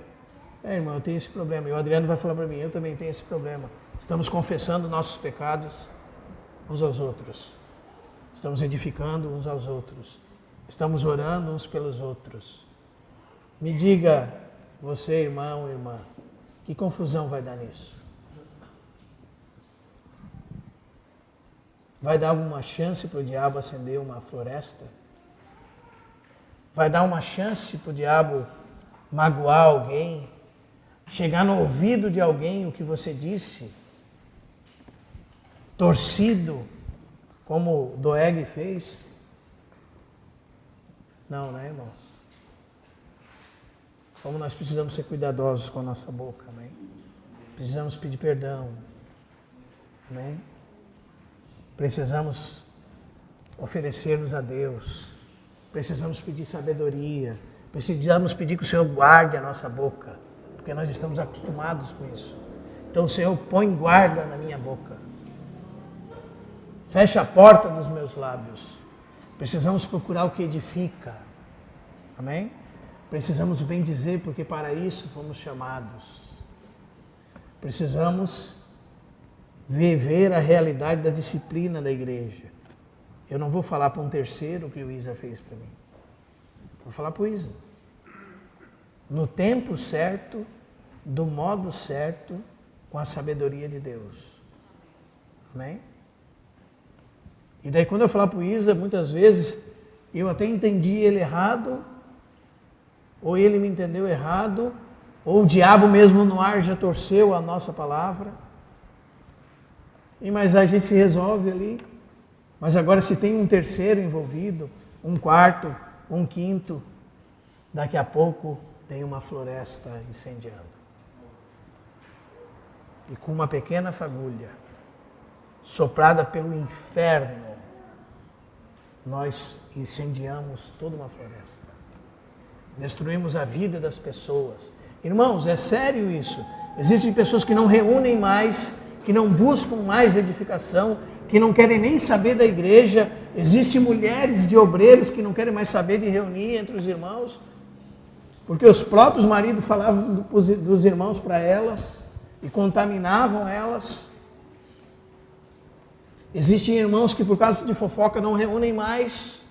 Irmão, eu tenho esse problema. E o Adriano vai falar para mim: eu também tenho esse problema. Estamos confessando nossos pecados uns aos outros. Estamos edificando uns aos outros. Estamos orando uns pelos outros. Me diga, você, irmão, irmã, que confusão vai dar nisso? Vai dar alguma chance para o diabo acender uma floresta? Vai dar uma chance para o diabo magoar alguém? Chegar no ouvido de alguém o que você disse? Torcido, como Doeg fez? Não, né, irmãos? Como nós precisamos ser cuidadosos com a nossa boca, amém? Precisamos pedir perdão, amém? Precisamos oferecer-nos a Deus. Precisamos pedir sabedoria. Precisamos pedir que o Senhor guarde a nossa boca, porque nós estamos acostumados com isso. Então, Senhor, põe guarda na minha boca. Fecha a porta dos meus lábios. Precisamos procurar o que edifica. Amém? Precisamos bem dizer, porque para isso fomos chamados. Precisamos viver a realidade da disciplina da igreja. Eu não vou falar para um terceiro o que o Isa fez para mim. Vou falar para o Isa. No tempo certo, do modo certo, com a sabedoria de Deus. Amém? E daí quando eu falar para o Isa, muitas vezes, eu até entendi ele errado, ou ele me entendeu errado, ou o diabo mesmo no ar já torceu a nossa palavra. Mas a gente se resolve ali. Mas agora se tem um terceiro envolvido, um quarto, um quinto, daqui a pouco tem uma floresta incendiando. E com uma pequena fagulha, soprada pelo inferno, nós incendiamos toda uma floresta. Destruímos a vida das pessoas. Irmãos, é sério isso. Existem pessoas que não reúnem mais, que não buscam mais edificação, que não querem nem saber da igreja. Existem mulheres de obreiros que não querem mais saber de reunir entre os irmãos, porque os próprios maridos falavam dos irmãos para elas e contaminavam elas. Existem irmãos que por causa de fofoca não reúnem mais.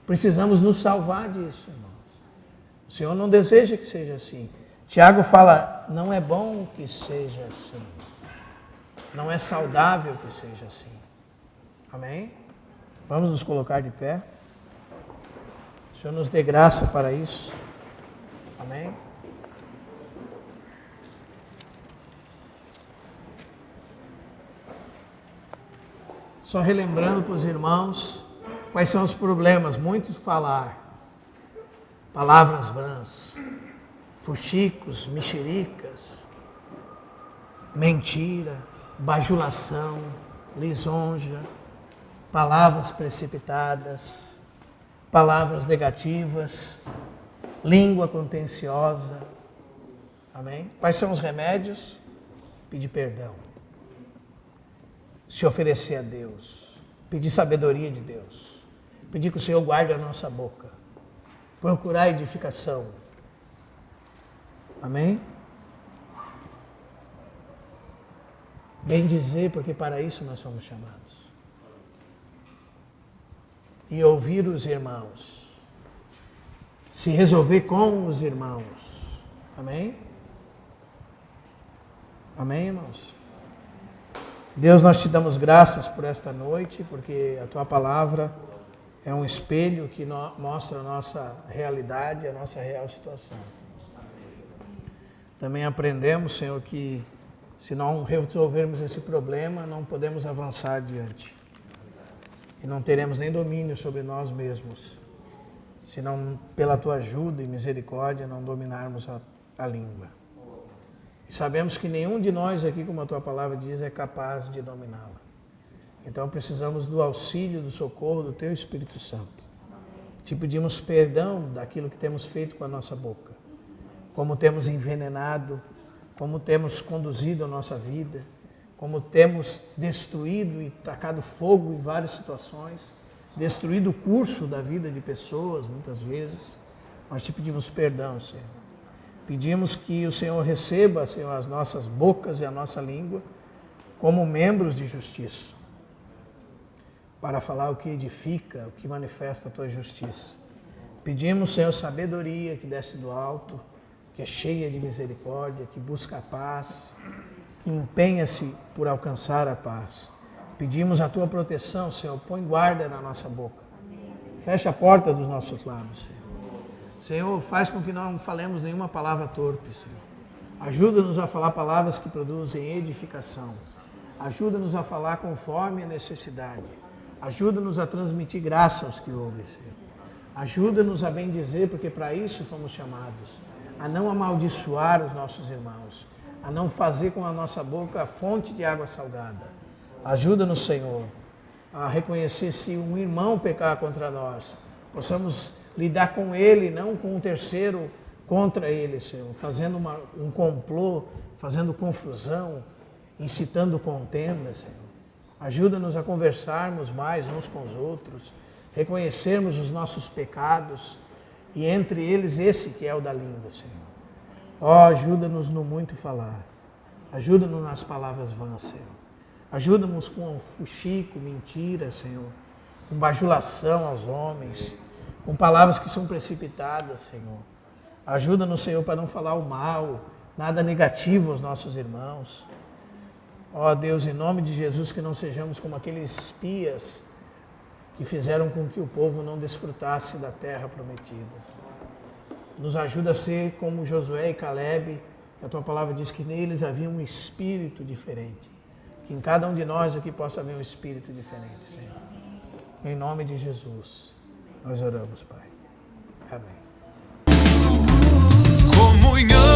Precisamos nos salvar disso, irmãos. O Senhor não deseja que seja assim. Tiago fala, não é bom que seja assim. Não é saudável que seja assim. Amém? Vamos nos colocar de pé. O Senhor nos dê graça para isso. Amém? Só relembrando para os irmãos quais são os problemas. Muitos falar, palavras vãs, fuxicos, mexericas, mentira, bajulação, lisonja, palavras precipitadas, palavras negativas, língua contenciosa. Amém? Quais são os remédios? Pedir perdão. Se oferecer a Deus. Pedir sabedoria de Deus. Pedir que o Senhor guarde a nossa boca. Procurar edificação. Amém? Bem dizer, porque para isso nós somos chamados. E ouvir os irmãos. Se resolver com os irmãos. Amém? Amém, irmãos? Deus, nós te damos graças por esta noite, porque a tua palavra é um espelho que mostra a nossa realidade, a nossa real situação. Também aprendemos, Senhor, que se não resolvermos esse problema, não podemos avançar adiante. E não teremos nem domínio sobre nós mesmos, se não pela tua ajuda e misericórdia não dominarmos a língua. E sabemos que nenhum de nós aqui, como a tua palavra diz, é capaz de dominá-la. Então precisamos do auxílio, do socorro do teu Espírito Santo. Te pedimos perdão daquilo que temos feito com a nossa boca. Como temos envenenado, como temos conduzido a nossa vida, como temos destruído e tacado fogo em várias situações, destruído o curso da vida de pessoas, muitas vezes. Nós te pedimos perdão, Senhor. Pedimos que o Senhor receba, Senhor, as nossas bocas e a nossa língua como membros de justiça, para falar o que edifica, o que manifesta a tua justiça. Pedimos, Senhor, sabedoria que desce do alto, que é cheia de misericórdia, que busca a paz, que empenha-se por alcançar a paz. Pedimos a tua proteção, Senhor, põe guarda na nossa boca. Fecha a porta dos nossos lábios, Senhor. Senhor, faz com que não falemos nenhuma palavra torpe, Senhor. Ajuda-nos a falar palavras que produzem edificação. Ajuda-nos a falar conforme a necessidade. Ajuda-nos a transmitir graça aos que ouvem, Senhor. Ajuda-nos a bem dizer, porque para isso fomos chamados. A não amaldiçoar os nossos irmãos. A não fazer com a nossa boca a fonte de água salgada. Ajuda-nos, Senhor, a reconhecer se um irmão pecar contra nós. Possamos lidar com ele, não com um terceiro contra ele, Senhor. Fazendo um complô, fazendo confusão, incitando contenda, Senhor. Ajuda-nos a conversarmos mais uns com os outros, reconhecermos os nossos pecados e entre eles esse que é o da língua, Senhor. Ó, ajuda-nos no muito falar. Ajuda-nos nas palavras vãs, Senhor. Ajuda-nos com fuxico, mentira, Senhor. Com bajulação aos homens. Com palavras que são precipitadas, Senhor. Ajuda-nos, Senhor, para não falar o mal, nada negativo aos nossos irmãos. Ó Deus, em nome de Jesus, que não sejamos como aqueles espias que fizeram com que o povo não desfrutasse da terra prometida. Nos ajuda a ser como Josué e Calebe, que a tua palavra diz que neles havia um espírito diferente. Que em cada um de nós aqui possa haver um espírito diferente, Senhor. Em nome de Jesus, nós oramos, Pai. Amém. Comunhão.